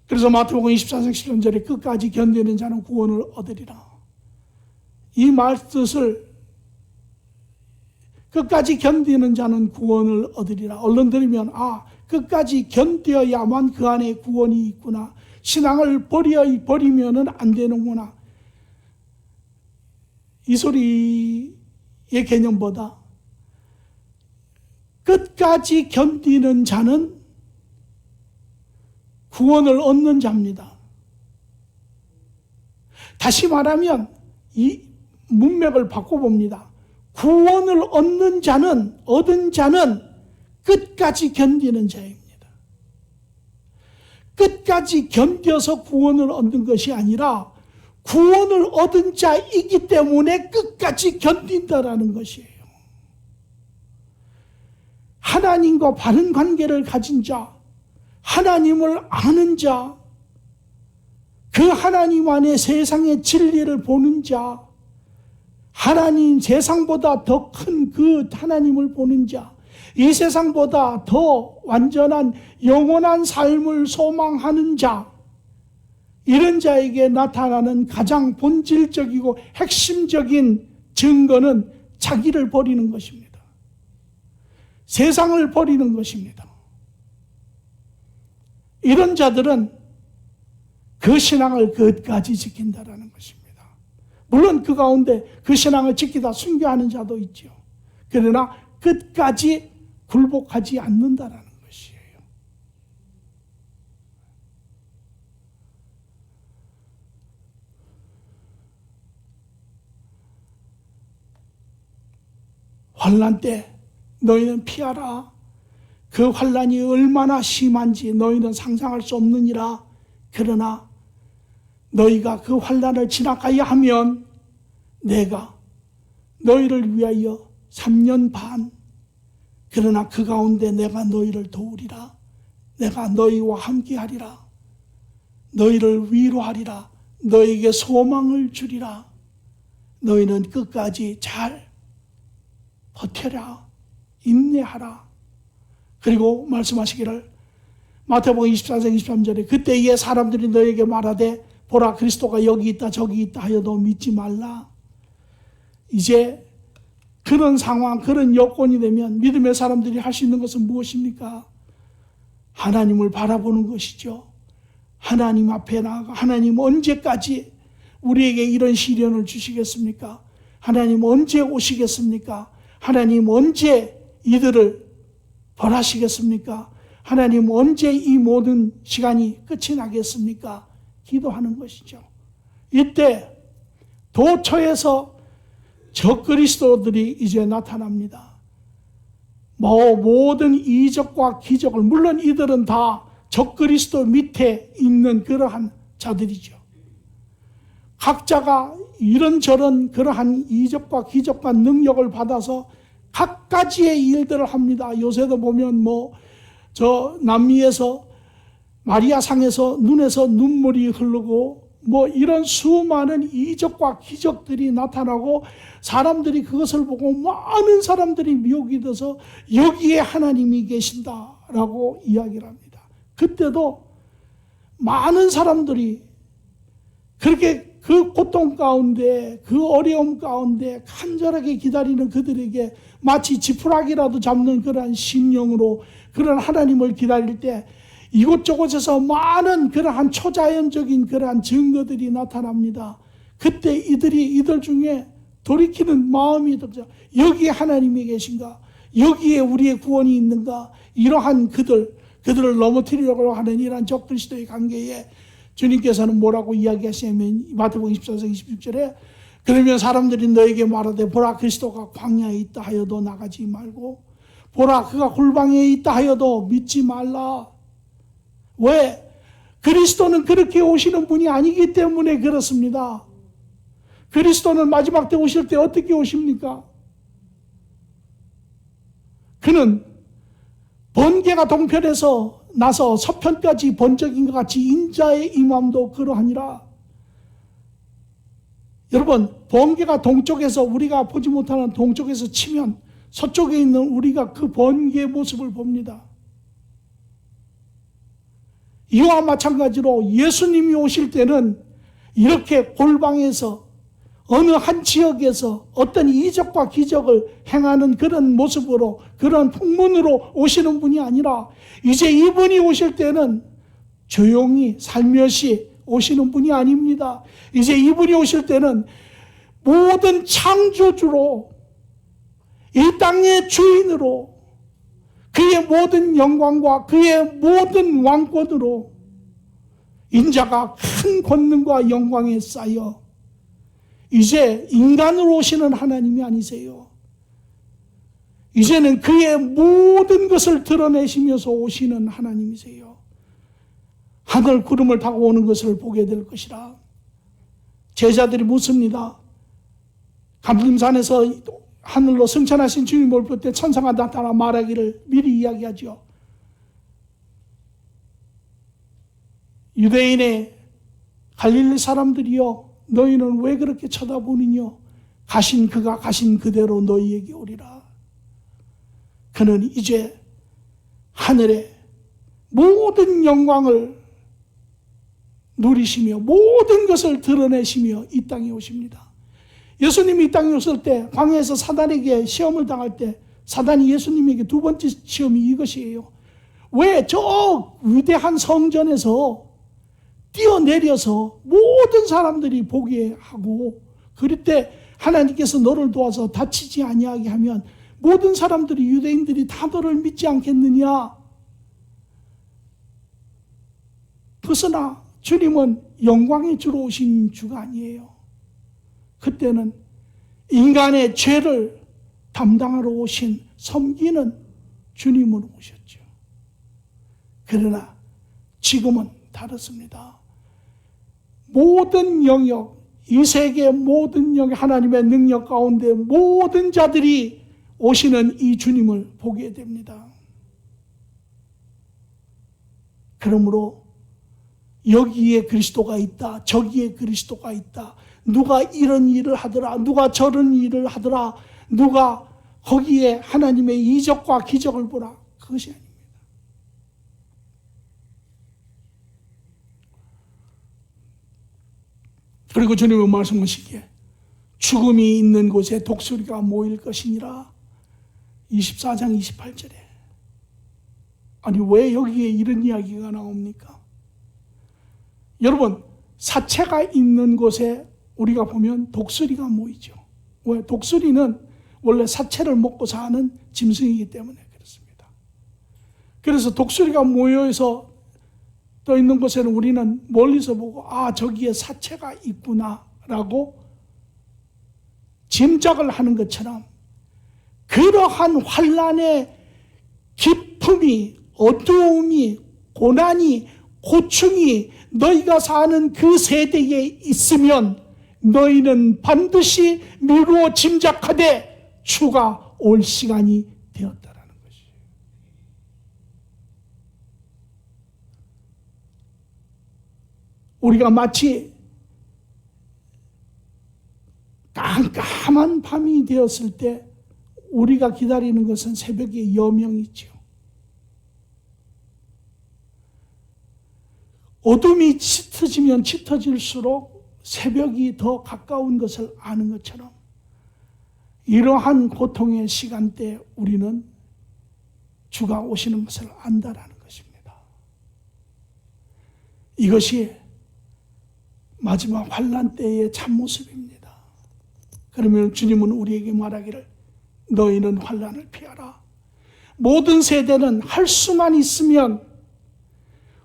그래서 마태복음 24장 13절에 끝까지 견디는 자는 구원을 얻으리라. 이 말뜻을 끝까지 견디는 자는 구원을 얻으리라. 얼른 들으면 끝까지 견뎌야만 그 안에 구원이 있구나. 신앙을 버리면은 안 되는구나. 이 소리의 개념보다 끝까지 견디는 자는 구원을 얻는 자입니다. 다시 말하면 이 문맥을 바꿔봅니다. 구원을 얻은 자는 끝까지 견디는 자입니다. 끝까지 견뎌서 구원을 얻는 것이 아니라 구원을 얻은 자이기 때문에 끝까지 견딘다라는 것이에요. 하나님과 바른 관계를 가진 자, 하나님을 아는 자, 그 하나님 안에 세상의 진리를 보는 자, 하나님 세상보다 더 큰 그 하나님을 보는 자, 이 세상보다 더 완전한 영원한 삶을 소망하는 자, 이런 자에게 나타나는 가장 본질적이고 핵심적인 증거는 자기를 버리는 것입니다. 세상을 버리는 것입니다. 이런 자들은 그 신앙을 끝까지 지킨다라는 것입니다. 물론 그 가운데 그 신앙을 지키다 순교하는 자도 있죠. 그러나 끝까지 굴복하지 않는다라는 것이에요. 환난 때 너희는 피하라. 그 환난이 얼마나 심한지 너희는 상상할 수 없느니라. 그러나 너희가 그 환난을 지나가야 하면 내가 너희를 위하여 3년 반, 그러나 그 가운데 내가 너희를 도우리라. 내가 너희와 함께하리라. 너희를 위로하리라. 너희에게 소망을 주리라. 너희는 끝까지 잘 버텨라. 인내하라. 그리고 말씀하시기를 마태복음 24장 23절에 그때에 사람들이 너에게 말하되 보라 그리스도가 여기 있다 저기 있다 하여도 믿지 말라. 이제 그런 상황, 그런 여건이 되면 믿음의 사람들이 할 수 있는 것은 무엇입니까? 하나님을 바라보는 것이죠. 하나님 앞에 나아가 하나님 언제까지 우리에게 이런 시련을 주시겠습니까? 하나님 언제 오시겠습니까? 하나님 언제 이들을 벌하시겠습니까? 하나님 언제 이 모든 시간이 끝이 나겠습니까? 기도하는 것이죠. 이때 도처에서 적그리스도들이 이제 나타납니다. 모든 이적과 기적을, 물론 이들은 다 적그리스도 밑에 있는 그러한 자들이죠. 각자가 이런저런 그러한 이적과 기적과 능력을 받아서 각가지의 일들을 합니다. 요새도 보면 저 남미에서 마리아 상에서 눈에서 눈물이 흐르고 이런 수많은 이적과 기적들이 나타나고 사람들이 그것을 보고 많은 사람들이 미혹이 돼서 여기에 하나님이 계신다라고 이야기를 합니다. 그때도 많은 사람들이 그렇게 그 고통 가운데 그 어려움 가운데 간절하게 기다리는 그들에게 마치 지푸라기라도 잡는 그러한 심령으로 그런 하나님을 기다릴 때 이곳저곳에서 많은 그러한 초자연적인 그러한 증거들이 나타납니다. 그때 이들 중에 돌이키는 마음이 들죠. 여기에 하나님이 계신가? 여기에 우리의 구원이 있는가? 이러한 그들을 넘어뜨리려고 하는 이러한 적그리스도의 관계에 주님께서는 뭐라고 이야기하시냐면 마태복음 24장 26절에 그러면 사람들이 너에게 말하되 보라 그리스도가 광야에 있다 하여도 나가지 말고 보라 그가 골방에 있다 하여도 믿지 말라. 왜? 그리스도는 그렇게 오시는 분이 아니기 때문에 그렇습니다. 그리스도는 마지막 때 오실 때 어떻게 오십니까? 그는 번개가 동편에서 나서 서편까지 번쩍인 것 같이 인자의 임함도 그러하니라. 여러분, 번개가 동쪽에서 우리가 보지 못하는 동쪽에서 치면 서쪽에 있는 우리가 그 번개의 모습을 봅니다. 이와 마찬가지로 예수님이 오실 때는 이렇게 골방에서 어느 한 지역에서 어떤 이적과 기적을 행하는 그런 모습으로 그런 풍문으로 오시는 분이 아니라 이제 이분이 오실 때는 조용히 살며시 오시는 분이 아닙니다. 이제 이분이 오실 때는 모든 창조주로 이 땅의 주인으로 그의 모든 영광과 그의 모든 왕권으로 인자가 큰 권능과 영광에 쌓여 이제 인간으로 오시는 하나님이 아니세요. 이제는 그의 모든 것을 드러내시면서 오시는 하나님이세요. 하늘 구름을 타고 오는 것을 보게 될 것이라. 제자들이 묻습니다. 감림산에서 하늘로 승천하신 주님을 볼 때 천사가 나타나 말하기를 미리 이야기하죠. 유대인의 갈릴리 사람들이여, 너희는 왜 그렇게 쳐다보느냐? 그가 가신 그대로 너희에게 오리라. 그는 이제 하늘의 모든 영광을 누리시며 모든 것을 드러내시며 이 땅에 오십니다. 예수님이 이 땅에 오실 때 광야에서 사단에게 시험을 당할 때 사단이 예수님에게 두 번째 시험이 이것이에요. 왜 저 위대한 성전에서 뛰어내려서 모든 사람들이 보게 하고 그럴 때 하나님께서 너를 도와서 다치지 아니하게 하면 모든 사람들이, 유대인들이 다 너를 믿지 않겠느냐? 그러나 주님은 영광의 주로 오신 주가 아니에요. 그때는 인간의 죄를 담당하러 오신 섬기는 주님으로 오셨죠. 그러나 지금은 다르습니다. 모든 영역, 이 세계의 모든 영역, 하나님의 능력 가운데 모든 자들이 오시는 이 주님을 보게 됩니다. 그러므로 여기에 그리스도가 있다, 저기에 그리스도가 있다, 누가 이런 일을 하더라, 누가 저런 일을 하더라, 누가 거기에 하나님의 이적과 기적을 보라, 그것이 아닙니다. 그리고 주님은 말씀하시기에 죽음이 있는 곳에 독수리가 모일 것이니라. 24장 28절에. 아니 왜 여기에 이런 이야기가 나옵니까? 여러분, 사체가 있는 곳에 우리가 보면 독수리가 모이죠. 왜? 독수리는 원래 사체를 먹고 사는 짐승이기 때문에 그렇습니다. 그래서 독수리가 모여서 떠 있는 곳에는 우리는 멀리서 보고 저기에 사체가 있구나라고 짐작을 하는 것처럼 그러한 환난의 기쁨이, 어두움이, 고난이, 고충이 너희가 사는 그 세대에 있으면 너희는 반드시 미루어 짐작하되 주가 올 시간이 되었다라는 것이에요. 우리가 마치 깜깜한 밤이 되었을 때 우리가 기다리는 것은 새벽의 여명이죠. 어둠이 짙어지면 짙어질수록 새벽이 더 가까운 것을 아는 것처럼 이러한 고통의 시간대에 우리는 주가 오시는 것을 안다라는 것입니다. 이것이 마지막 환난 때의 참모습입니다. 그러면 주님은 우리에게 말하기를 너희는 환난을 피하라. 모든 세대는 할 수만 있으면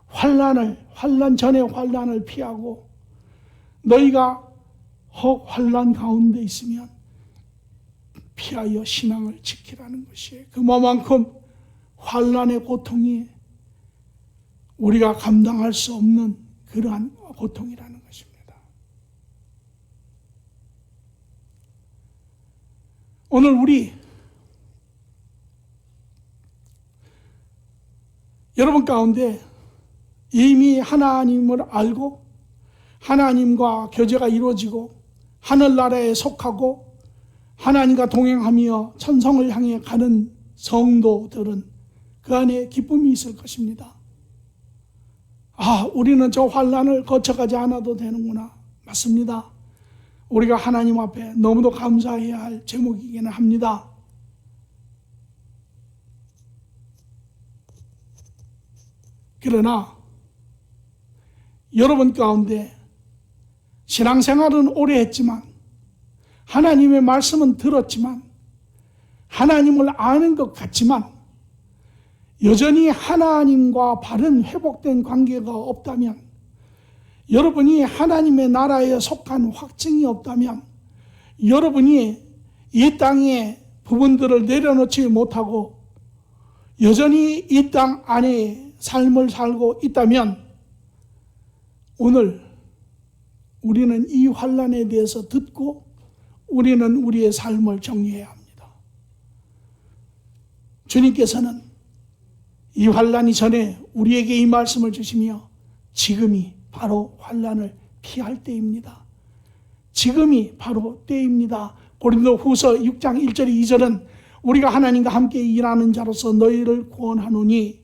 환난 전에 환난을 피하고 너희가 혹 환난 가운데 있으면 피하여 신앙을 지키라는 것이에요. 그만큼 환난의 고통이 우리가 감당할 수 없는 그러한 고통이라는 것입니다. 오늘 우리 여러분 가운데 이미 하나님을 알고 하나님과 교제가 이루어지고 하늘나라에 속하고 하나님과 동행하며 천성을 향해 가는 성도들은 그 안에 기쁨이 있을 것입니다. 우리는 저 환난을 거쳐가지 않아도 되는구나. 맞습니다. 우리가 하나님 앞에 너무도 감사해야 할 제목이기는 합니다. 그러나 여러분 가운데 신앙생활은 오래 했지만 하나님의 말씀은 들었지만 하나님을 아는 것 같지만 여전히 하나님과 바른 회복된 관계가 없다면 여러분이 하나님의 나라에 속한 확증이 없다면, 여러분이 이 땅의 부분들을 내려놓지 못하고 여전히 이 땅 안에 삶을 살고 있다면, 오늘 우리는 이 환난에 대해서 듣고 우리는 우리의 삶을 정리해야 합니다. 주님께서는 이 환난이 전에 우리에게 이 말씀을 주시며, 지금이 바로 환난을 피할 때입니다. 지금이 바로 때입니다. 고린도후서 6장 1절 2절은 우리가 하나님과 함께 일하는 자로서 너희를 구원하노니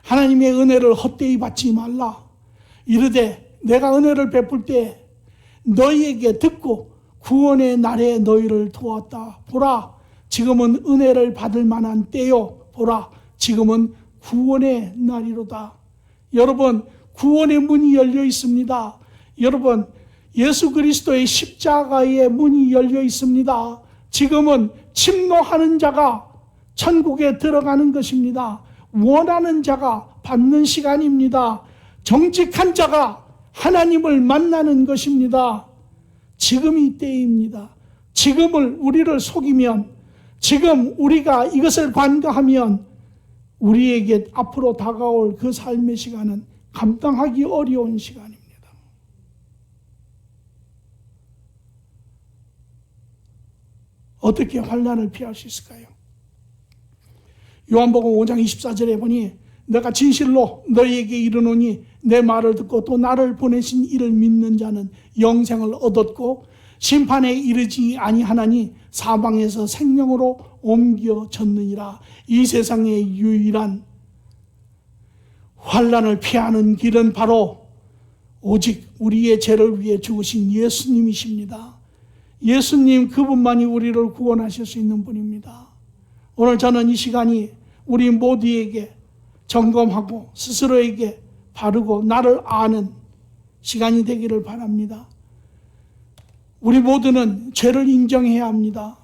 하나님의 은혜를 헛되이 받지 말라. 이르되 내가 은혜를 베풀 때 너희에게 듣고 구원의 날에 너희를 도왔다. 보라, 지금은 은혜를 받을 만한 때요. 보라, 지금은 구원의 날이로다. 여러분, 구원의 문이 열려 있습니다. 여러분, 예수 그리스도의 십자가의 문이 열려 있습니다. 지금은 침노하는 자가 천국에 들어가는 것입니다. 원하는 자가 받는 시간입니다. 정직한 자가 하나님을 만나는 것입니다. 지금이 때입니다. 지금을 우리를 속이면, 지금 우리가 이것을 관가하면 우리에게 앞으로 다가올 그 삶의 시간은 감당하기 어려운 시간입니다. 어떻게 환난을 피할 수 있을까요? 요한복음 5장 24절에 보니 내가 진실로 너희에게 이르노니 내 말을 듣고 또 나를 보내신 이를 믿는 자는 영생을 얻었고 심판에 이르지 아니하나니 사방에서 생명으로 옮겨졌느니라. 이 세상의 유일한 환난을 피하는 길은 바로 오직 우리의 죄를 위해 죽으신 예수님이십니다. 예수님 그분만이 우리를 구원하실 수 있는 분입니다. 오늘 저는 이 시간이 우리 모두에게 점검하고 스스로에게 바르고 나를 아는 시간이 되기를 바랍니다. 우리 모두는 죄를 인정해야 합니다.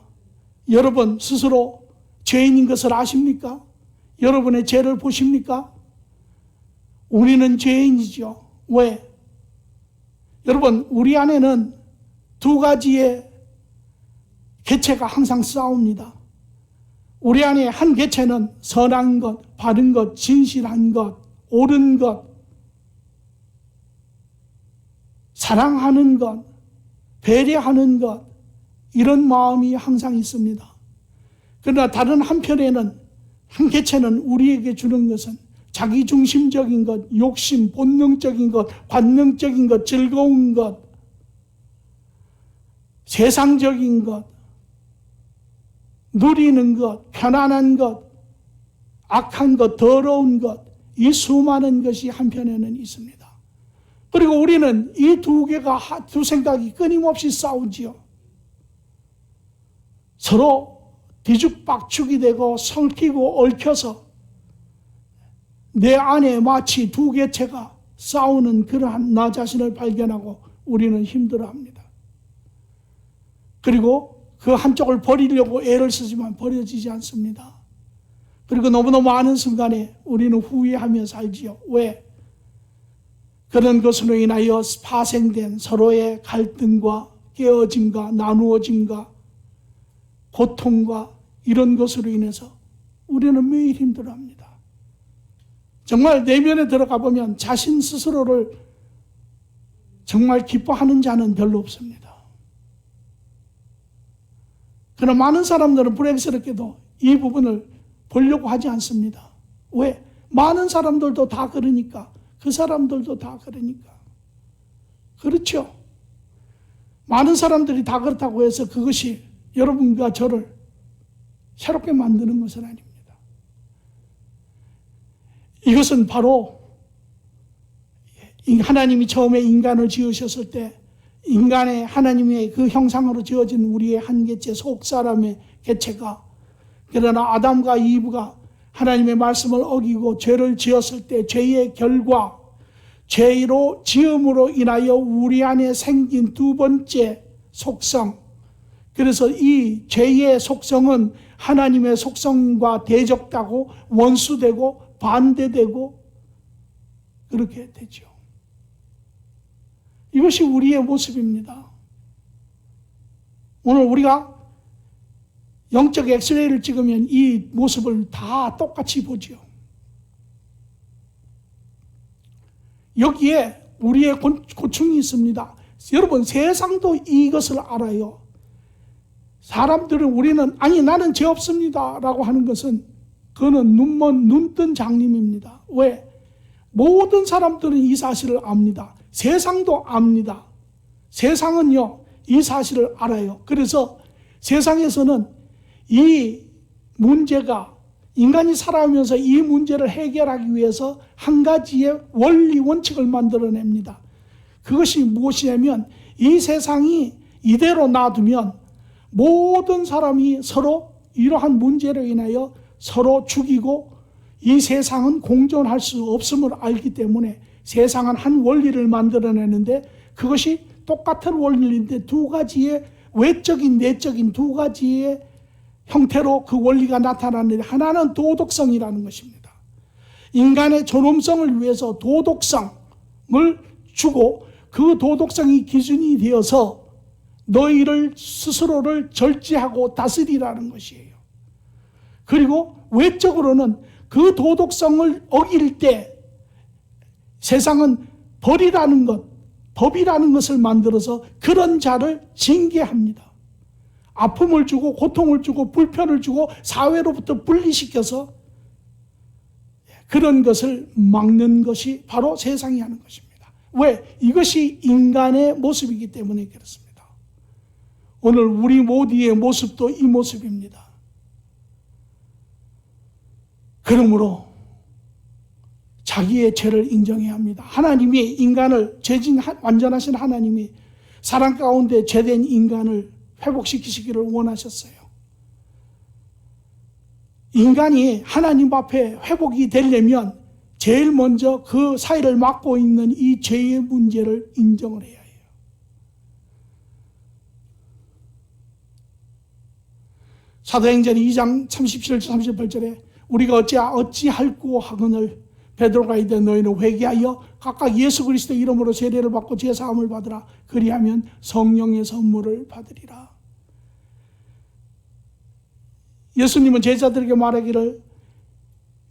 여러분 스스로 죄인인 것을 아십니까? 여러분의 죄를 보십니까? 우리는 죄인이죠. 왜? 여러분, 우리 안에는 두 가지의 개체가 항상 싸웁니다. 우리 안에 한 개체는 선한 것, 바른 것, 진실한 것, 옳은 것, 사랑하는 것, 배려하는 것, 이런 마음이 항상 있습니다. 그러나 다른 한편에는, 한 개체는 우리에게 주는 것은 자기중심적인 것, 욕심, 본능적인 것, 관능적인 것, 즐거운 것, 세상적인 것, 누리는 것, 편안한 것, 악한 것, 더러운 것, 이 수많은 것이 한편에는 있습니다. 그리고 우리는 이 두 개가, 두 생각이 끊임없이 싸우지요. 서로 뒤죽박죽이 되고 설키고 얽혀서 내 안에 마치 두 개체가 싸우는 그러한 나 자신을 발견하고 우리는 힘들어합니다. 그리고 그 한쪽을 버리려고 애를 쓰지만 버려지지 않습니다. 그리고 너무너무 많은 순간에 우리는 후회하며 살지요. 왜? 그런 것으로 인하여 파생된 서로의 갈등과 깨어짐과 나누어짐과 고통과 이런 것으로 인해서 우리는 매일 힘들어합니다. 정말 내면에 들어가 보면 자신 스스로를 정말 기뻐하는 자는 별로 없습니다. 그러나 많은 사람들은 불행스럽게도 이 부분을 보려고 하지 않습니다. 왜? 많은 사람들도 다 그러니까. 그 사람들도 다 그러니까. 그렇죠? 많은 사람들이 다 그렇다고 해서 그것이 여러분과 저를 새롭게 만드는 것은 아닙니다. 이것은 바로 하나님이 처음에 인간을 지으셨을 때 인간의 하나님의 그 형상으로 지어진 우리의 한 개체 속사람의 개체가, 그러나 아담과 이브가 하나님의 말씀을 어기고 죄를 지었을 때 죄의 결과, 죄로 지음으로 인하여 우리 안에 생긴 두 번째 속성, 그래서 이 죄의 속성은 하나님의 속성과 대적되고 원수되고 반대되고 그렇게 되죠. 이것이 우리의 모습입니다. 오늘 우리가 영적 엑스레이를 찍으면 이 모습을 다 똑같이 보죠. 여기에 우리의 고충이 있습니다. 여러분, 세상도 이것을 알아요. 사람들은 우리는 아니 나는 죄 없습니다 라고 하는 것은 그거는 눈뜬 장님입니다. 왜? 모든 사람들은 이 사실을 압니다. 세상도 압니다. 세상은요 이 사실을 알아요. 그래서 세상에서는 이 문제가 인간이 살아오면서 이 문제를 해결하기 위해서 한 가지의 원리 원칙을 만들어냅니다. 그것이 무엇이냐면 이 세상이 이대로 놔두면 모든 사람이 서로 이러한 문제로 인하여 서로 죽이고 이 세상은 공존할 수 없음을 알기 때문에 세상은 한 원리를 만들어내는데 그것이 똑같은 원리인데 두 가지의 외적인 내적인 두 가지의 형태로 그 원리가 나타나는데 하나는 도덕성이라는 것입니다. 인간의 존엄성을 위해서 도덕성을 주고 그 도덕성이 기준이 되어서 너희를 스스로를 절제하고 다스리라는 것이에요. 그리고 외적으로는 그 도덕성을 어길 때 세상은 벌이라는 것, 법이라는 것을 만들어서 그런 자를 징계합니다. 아픔을 주고 고통을 주고 불편을 주고 사회로부터 분리시켜서 그런 것을 막는 것이 바로 세상이 하는 것입니다. 왜? 이것이 인간의 모습이기 때문에 그렇습니다. 오늘 우리 모두의 모습도 이 모습입니다. 그러므로 자기의 죄를 인정해야 합니다. 하나님이 인간을 죄진 완전하신 하나님이 사랑 가운데 죄된 인간을 회복시키시기를 원하셨어요. 인간이 하나님 앞에 회복이 되려면 제일 먼저 그 사이를 막고 있는 이 죄의 문제를 인정을 해야 해요. 사도행전 2장 37절 38절에 우리가 어찌할꼬 하거늘 베드로가 이르되 너희는 회개하여 각각 예수 그리스도의 이름으로 세례를 받고 죄사함을 받으라. 그리하면 성령의 선물을 받으리라. 예수님은 제자들에게 말하기를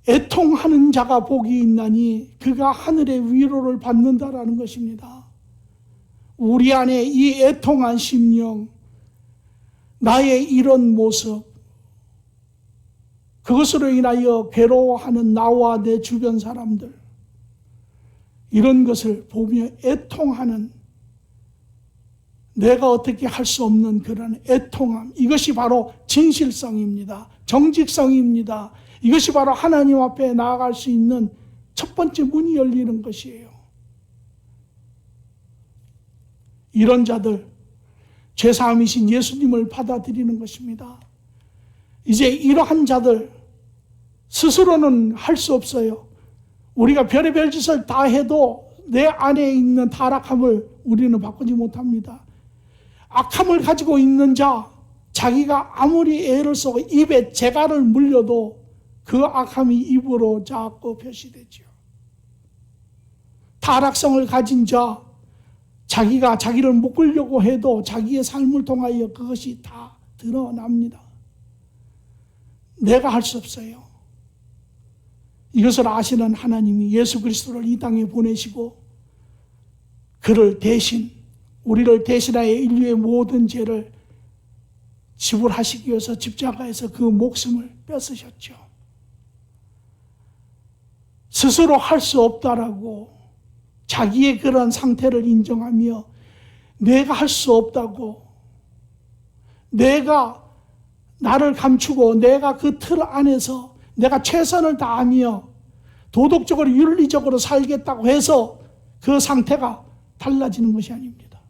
애통하는 자가 복이 있나니 그가 하늘의 위로를 받는다라는 것입니다. 우리 안에 이 애통한 심령, 나의 이런 모습, 그것으로 인하여 괴로워하는 나와 내 주변 사람들, 이런 것을 보며 애통하는, 내가 어떻게 할 수 없는 그런 애통함, 이것이 바로 진실성입니다. 정직성입니다. 이것이 바로 하나님 앞에 나아갈 수 있는 첫 번째 문이 열리는 것이에요. 이런 자들, 죄사함이신 예수님을 받아들이는 것입니다. 이제 이러한 자들 스스로는 할 수 없어요. 우리가 별의별 짓을 다 해도 내 안에 있는 타락함을 우리는 바꾸지 못합니다. 악함을 가지고 있는 자, 자기가 아무리 애를 쓰고 입에 재갈을 물려도 그 악함이 입으로 자꾸 표시되죠. 타락성을 가진 자, 자기가 자기를 묶으려고 해도 자기의 삶을 통하여 그것이 다 드러납니다. 내가 할 수 없어요. 이것을 아시는 하나님이 예수 그리스도를 이 땅에 보내시고 그를 대신, 우리를 대신하여 인류의 모든 죄를 지불하시기 위해서 십자가에서 그 목숨을 뺏으셨죠. 스스로 할 수 없다라고 자기의 그런 상태를 인정하며 내가 할 수 없다고, 내가 나를 감추고 내가 그 틀 안에서 내가 최선을 다하며 도덕적으로 윤리적으로 살겠다고 해서 그 상태가 달라지는 것이 아닙니다.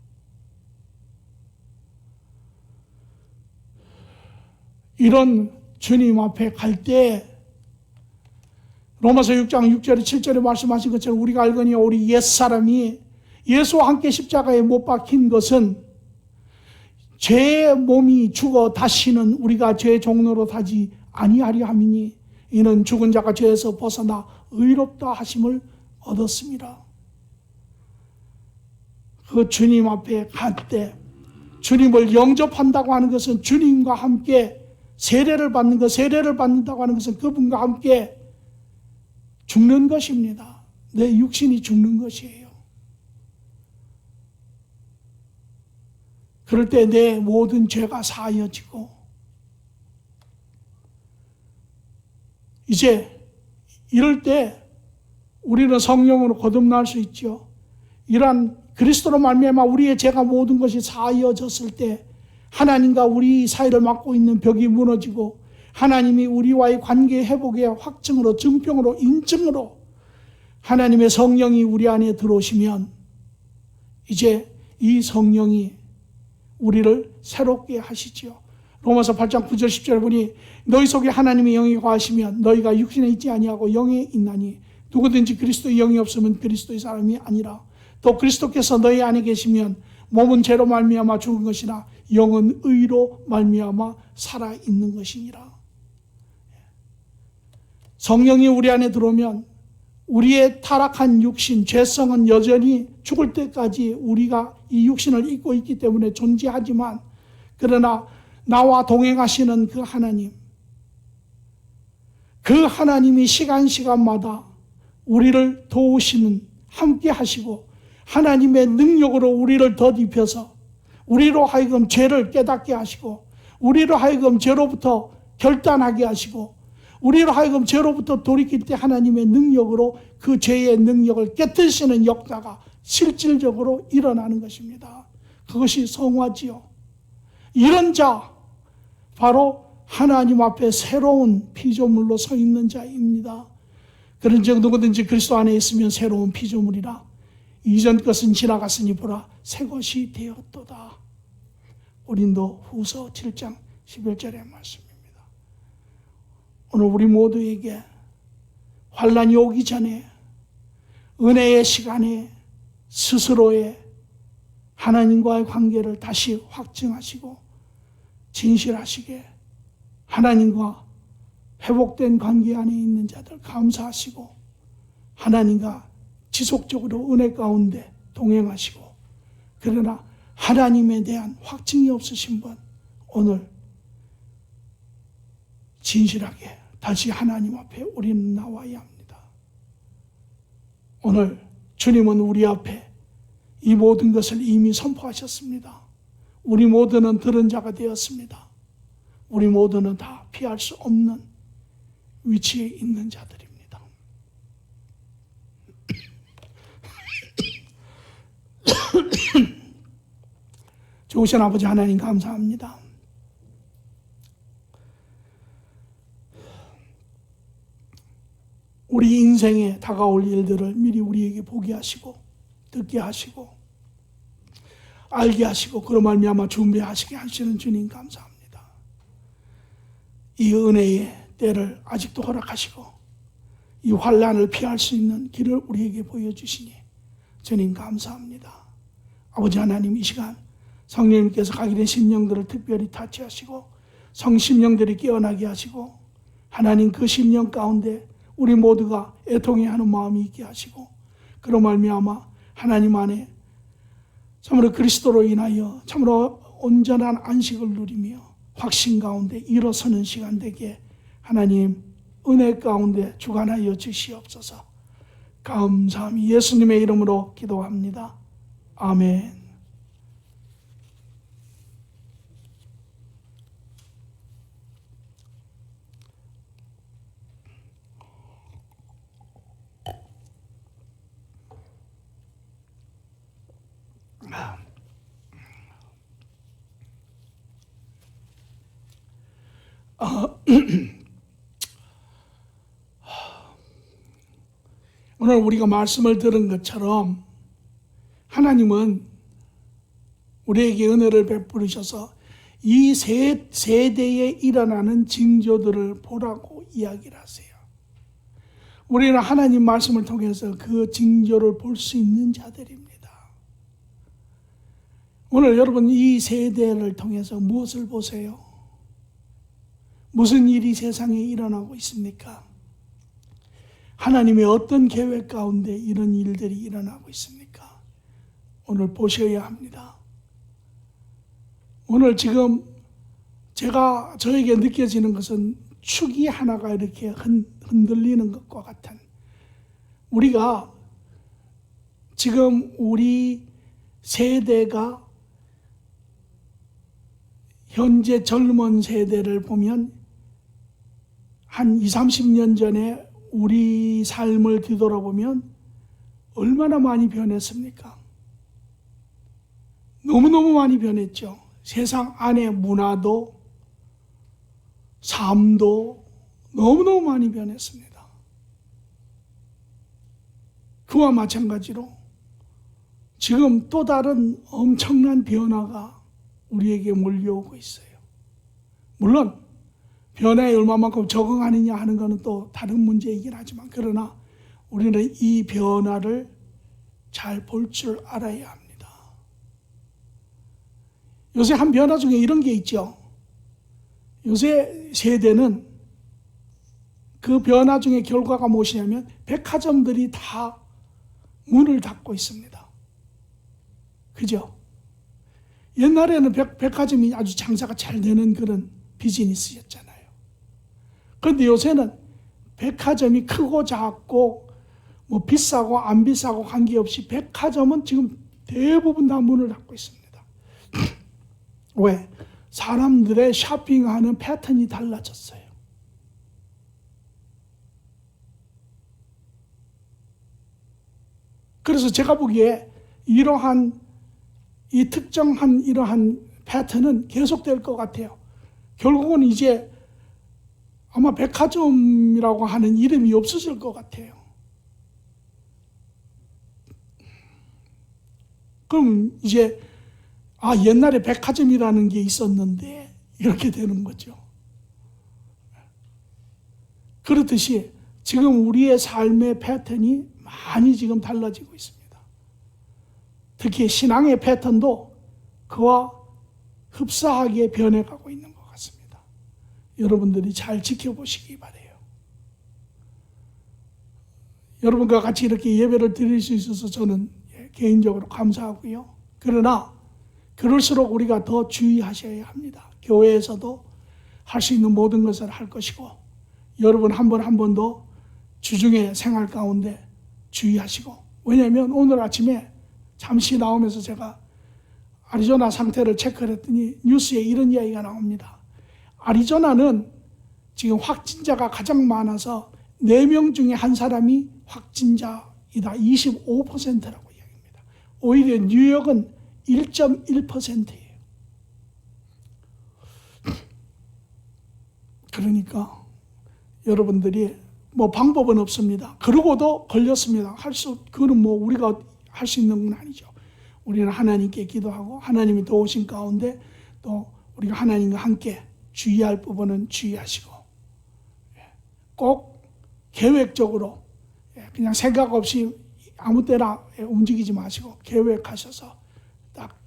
이런 주님 앞에 갈 때 로마서 6장 6절에 7절에 말씀하신 것처럼 우리가 알거니와 우리 옛사람이 예수와 함께 십자가에 못 박힌 것은 죄의 몸이 죽어 다시는 우리가 죄의 종로로 타지 아니하려 함이니 이는 죽은 자가 죄에서 벗어나 의롭다 하심을 얻었습니다. 그 주님 앞에 갈 때 주님을 영접한다고 하는 것은 주님과 함께 세례를 받는 것, 세례를 받는다고 하는 것은 그분과 함께 죽는 것입니다. 내 육신이 죽는 것이에요. 그럴 때 내 모든 죄가 사하여지고 이제 이럴 때 우리는 성령으로 거듭날 수 있죠. 이러한 그리스도로 말미암아 우리의 죄가 모든 것이 사하여졌을 때 하나님과 우리 사이를 막고 있는 벽이 무너지고 하나님이 우리와의 관계 회복의 확증으로, 증평으로, 인증으로 하나님의 성령이 우리 안에 들어오시면 이제 이 성령이 우리를 새롭게 하시지요. 로마서 8장 9절 10절 보니 너희 속에 하나님의 영이 거하시면 너희가 육신에 있지 아니하고 영에 있나니 누구든지 그리스도의 영이 없으면 그리스도의 사람이 아니라 또 그리스도께서 너희 안에 계시면 몸은 죄로 말미암아 죽은 것이나 영은 의로 말미암아 살아있는 것이니라. 성령이 우리 안에 들어오면 우리의 타락한 육신, 죄성은 여전히 죽을 때까지 우리가 이 육신을 입고 있기 때문에 존재하지만 그러나 나와 동행하시는 그 하나님, 그 하나님이 시간마다 우리를 도우시는, 함께 하시고 하나님의 능력으로 우리를 덧입혀서 우리로 하여금 죄를 깨닫게 하시고 우리로 하여금 죄로부터 결단하게 하시고 우리로 하여금 죄로부터 돌이킬 때 하나님의 능력으로 그 죄의 능력을 깨뜨리시는 역사가 실질적으로 일어나는 것입니다. 그것이 성화지요. 이런 자 바로 하나님 앞에 새로운 피조물로 서 있는 자입니다. 그런즉 누구든지 그리스도 안에 있으면 새로운 피조물이라. 이전 것은 지나갔으니 보라 새 것이 되었도다. 고린도 후서 7장 11절의 말씀입니다. 오늘 우리 모두에게 환난이 오기 전에 은혜의 시간에 스스로의 하나님과의 관계를 다시 확증하시고 진실하시게 하나님과 회복된 관계 안에 있는 자들 감사하시고 하나님과 지속적으로 은혜 가운데 동행하시고 그러나 하나님에 대한 확증이 없으신 분 오늘 진실하게 다시 하나님 앞에 우리는 나와야 합니다. 오늘 주님은 우리 앞에 이 모든 것을 이미 선포하셨습니다. 우리 모두는 들은 자가 되었습니다. 우리 모두는 다 피할 수 없는 위치에 있는 자들입니다. 좋으신 아버지 하나님 감사합니다. 우리 인생에 다가올 일들을 미리 우리에게 보게 하시고 듣게 하시고 알게 하시고 그로 말미암아 준비하시게 하시는 주님 감사합니다. 이 은혜의 때를 아직도 허락하시고 이 환난을 피할 수 있는 길을 우리에게 보여주시니 주님 감사합니다. 아버지 하나님 이 시간 성령님께서 가게 된 심령들을 특별히 타치하시고 성심령들이 깨어나게 하시고 하나님 그 심령 가운데 우리 모두가 애통해하는 마음이 있게 하시고 그로 말미암아 하나님 안에 참으로 그리스도로 인하여 참으로 온전한 안식을 누리며 확신 가운데 일어서는 시간 되게 하나님 은혜 가운데 주관하여 주시옵소서. 감사함이 예수님의 이름으로 기도합니다. 아멘. 오늘 우리가 말씀을 들은 것처럼 하나님은 우리에게 은혜를 베푸셔서 이 세대에 일어나는 징조들을 보라고 이야기를 하세요. 우리는 하나님 말씀을 통해서 그 징조를 볼 수 있는 자들입니다. 오늘 여러분 이 세대를 통해서 무엇을 보세요? 무슨 일이 세상에 일어나고 있습니까? 하나님의 어떤 계획 가운데 이런 일들이 일어나고 있습니까? 오늘 보셔야 합니다. 오늘 지금 저에게 느껴지는 것은 축이 하나가 이렇게 흔들리는 것과 같은, 우리가 지금 우리 세대가 현재 젊은 세대를 보면 한 20, 30년 전에 우리 삶을 뒤돌아보면 얼마나 많이 변했습니까? 너무너무 많이 변했죠. 세상 안의 문화도 삶도 너무너무 많이 변했습니다. 그와 마찬가지로 지금 또 다른 엄청난 변화가 우리에게 몰려오고 있어요. 물론 변화에 얼마만큼 적응하느냐 하는 것은 또 다른 문제이긴 하지만, 그러나 우리는 이 변화를 잘 볼 줄 알아야 합니다. 요새 한 변화 중에 이런 게 있죠. 요새 세대는 그 변화 중에 결과가 무엇이냐면 백화점들이 다 문을 닫고 있습니다. 그죠? 옛날에는 백화점이 아주 장사가 잘 되는 그런 비즈니스였잖아요. 그런데 요새는 백화점이 크고 작고 뭐 비싸고 안 비싸고 관계없이 백화점은 지금 대부분 다 문을 닫고 있습니다. 왜? 사람들의 쇼핑하는 패턴이 달라졌어요. 그래서 제가 보기에 이 특정한 이러한 패턴은 계속될 것 같아요. 결국은 이제 아마 백화점이라고 하는 이름이 없어질 것 같아요. 그럼 이제 옛날에 백화점이라는 게 있었는데 이렇게 되는 거죠. 그렇듯이 지금 우리의 삶의 패턴이 많이 지금 달라지고 있습니다. 특히 신앙의 패턴도 그와 흡사하게 변해가고 있는 것 같습니다. 여러분들이 잘 지켜보시기 바라요. 여러분과 같이 이렇게 예배를 드릴 수 있어서 저는 개인적으로 감사하고요. 그러나 그럴수록 우리가 더 주의하셔야 합니다. 교회에서도 할 수 있는 모든 것을 할 것이고, 여러분 한 번 한 번도 주중의 생활 가운데 주의하시고, 왜냐하면 오늘 아침에 잠시 나오면서 제가 아리조나 상태를 체크를 했더니 뉴스에 이런 이야기가 나옵니다. 아리조나는 지금 확진자가 가장 많아서 4명 중에 한 사람이 확진자이다. 25%라고 이야기합니다. 오히려 뉴욕은 1.1%예요. 그러니까 여러분들이 뭐 방법은 없습니다. 그러고도 걸렸습니다. 그거는 뭐 우리가 할 수 있는 건 아니죠. 우리는 하나님께 기도하고 하나님이 도우신 가운데 또 우리가 하나님과 함께 주의할 부분은 주의하시고, 꼭 계획적으로 그냥 생각 없이 아무 때나 움직이지 마시고 계획하셔서 딱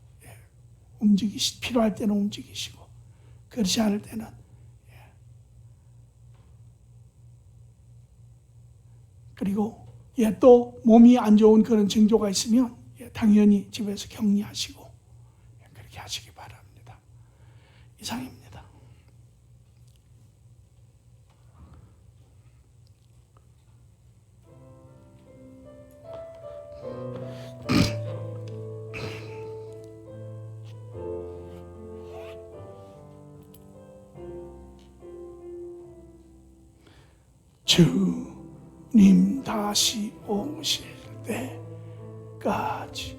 필요할 때는 움직이시고, 그렇지 않을 때는 그리고 또 몸이 안 좋은 그런 징조가 있으면 당연히 집에서 격리하시고 그렇게 하시기 바랍니다. 이상입니다. 주님 다시 오실 때까지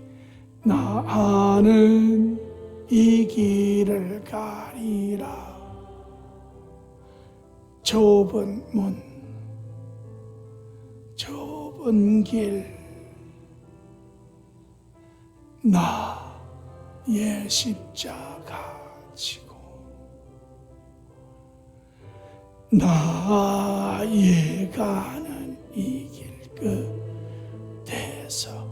나는 이 길을 가리라. 좁은 문, 좁은 길, 나의 십자가 지고 나의 가는 이 길 끝에서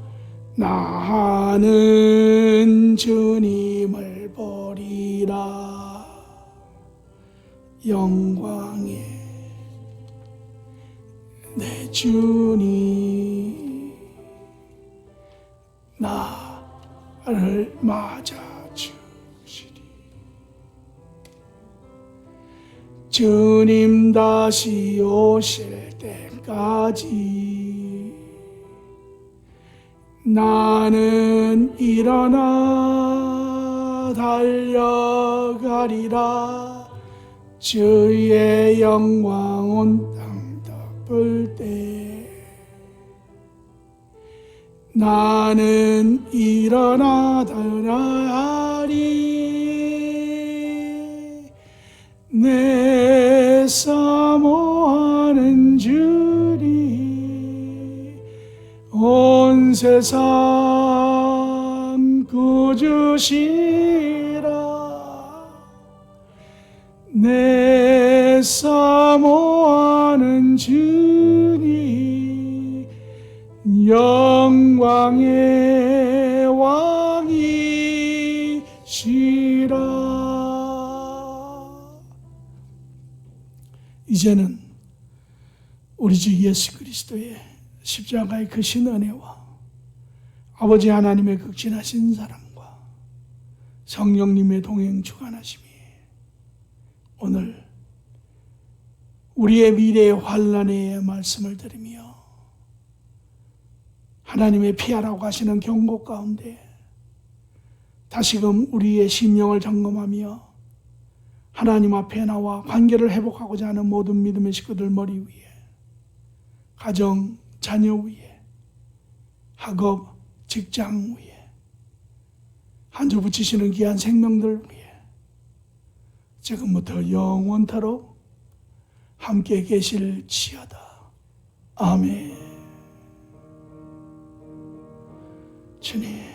나는 주님을 보리라. 영광의 내 주님, 나를 맞아 주시리. 주님 다시 오실 때까지 나는 일어나 달려가리라. 주의 영광 온 땅 덮을 때 나는 일어나 달려가리. 내 사모하는 주님 온 세상 구주시라. 내 사모하는 주님 영광의 왕이시라. 이제는 우리 주 예수 그리스도의 십자가의 그 신은혜와 아버지 하나님의 극진하신 사랑과 성령님의 동행 주관하심이 오늘 우리의 미래의 환난의 말씀을 들으며 하나님의 피하라고 하시는 경고 가운데 다시금 우리의 심령을 점검하며 하나님 앞에 나와 관계를 회복하고자 하는 모든 믿음의 식구들 머리 위에, 가정, 자녀 위에, 학업, 직장 위에, 한 주 붙이시는 귀한 생명들 위에 지금부터 영원토록 함께 계실지어다. 아멘. 주님,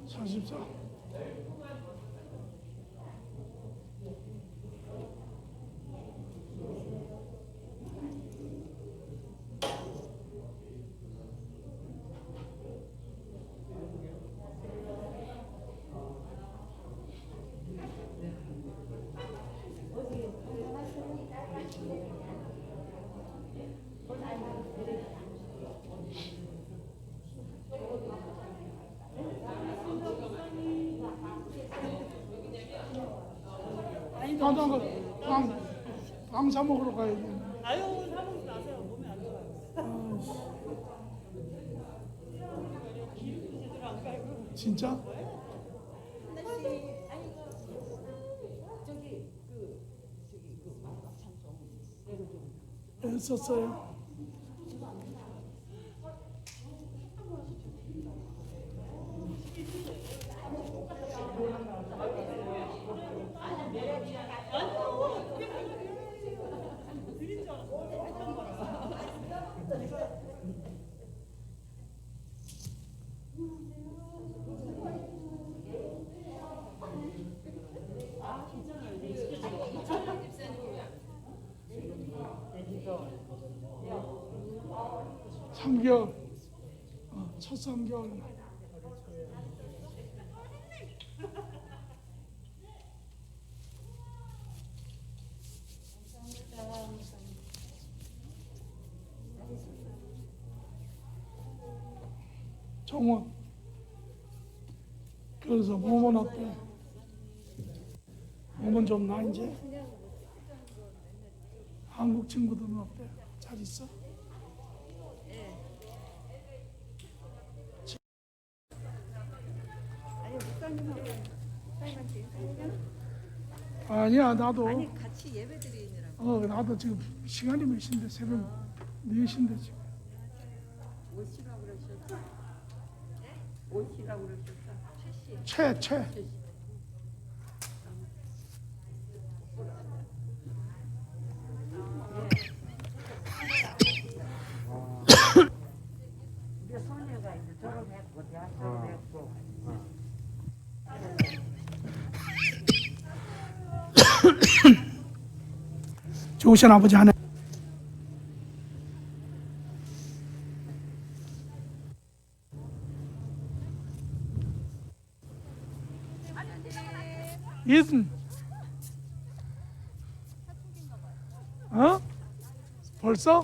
사십사. 나도 빵 사 먹으러 가야 돼. 아유, 사 먹지 마세요. 몸에 안 좋아요. 기름도 제대로 안 깔고. 진짜? 애썼어요. 삼 개월, 첫 3개월. 정원. 그래서 몸은 어때? 몸은 좀 나 이제? 한국 친구들은 어때? 잘 있어? 아니야, 나도. 아니 같이 예배 드리느라고. 나도 지금 시간이 몇 시인데 새벽 4시인데 지금. 오시라고 그러셨어? 오시라고 그러셨어? 최. 우리 소녀가 이제 졸업했고 대학 졸업했고 좋으신 아버지 하나. 이슨 어? 벌써?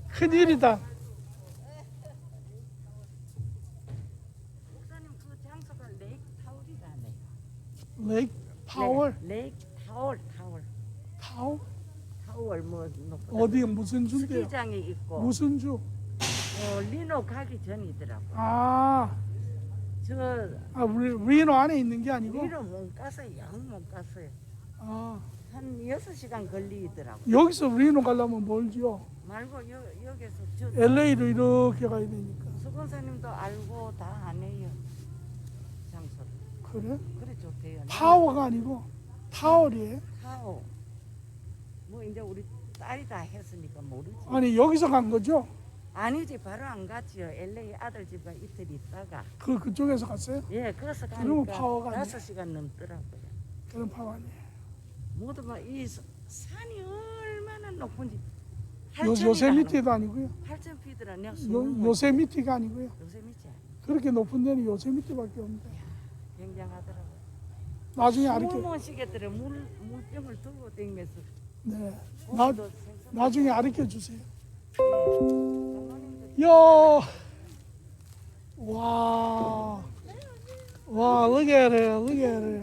큰일이다. 목사님 그 장소가 레이크 타월이라네. 레이크 파월 레이크 타월 타워? 타월 뭐 어디 무슨 주인데요? 스키장이 있고 무슨 주? 리노 가기 전이더라고. 아, 리노 안에 있는 게 아니고. 리노 못 갔어요. 영 못 갔어요. 아, 한 6시간 걸리더라고. 여기서 리노 가려면 멀지요. 말고 여기서 저 LA로 이렇게 가야 되니까. 수건사님도 알고 다 안 해요. 장소를. 그래? 그래 좋대요. 타워가 아니고 타월이에요. 타워. 뭐 이제 우리 딸이 다 했으니까 모르지. 아니 여기서 간 거죠? 아니지 바로 안 갔지요. LA 아들 집에 이틀 있다가 그쪽에서 갔어요? 예 그래서 그러면 가니까 파워가 아니야. 5시간 넘더라고요. 그런 파워 아니에요. 모두 막이 산이 얼마나 높은지 요세미티도 아니고요. 8,000피트라 내가 요세미티가 아니고요. 요세미티 그렇게 높은 데는 요세미티밖에 없는데. 굉장하더라고요. 나중에 숨을 아르케. 못 쉬겠더래. 물병을 들고 다니면서 네. 고기도 나중에 아르켜 주세요. 장모님도 요. 와. 와, look at it.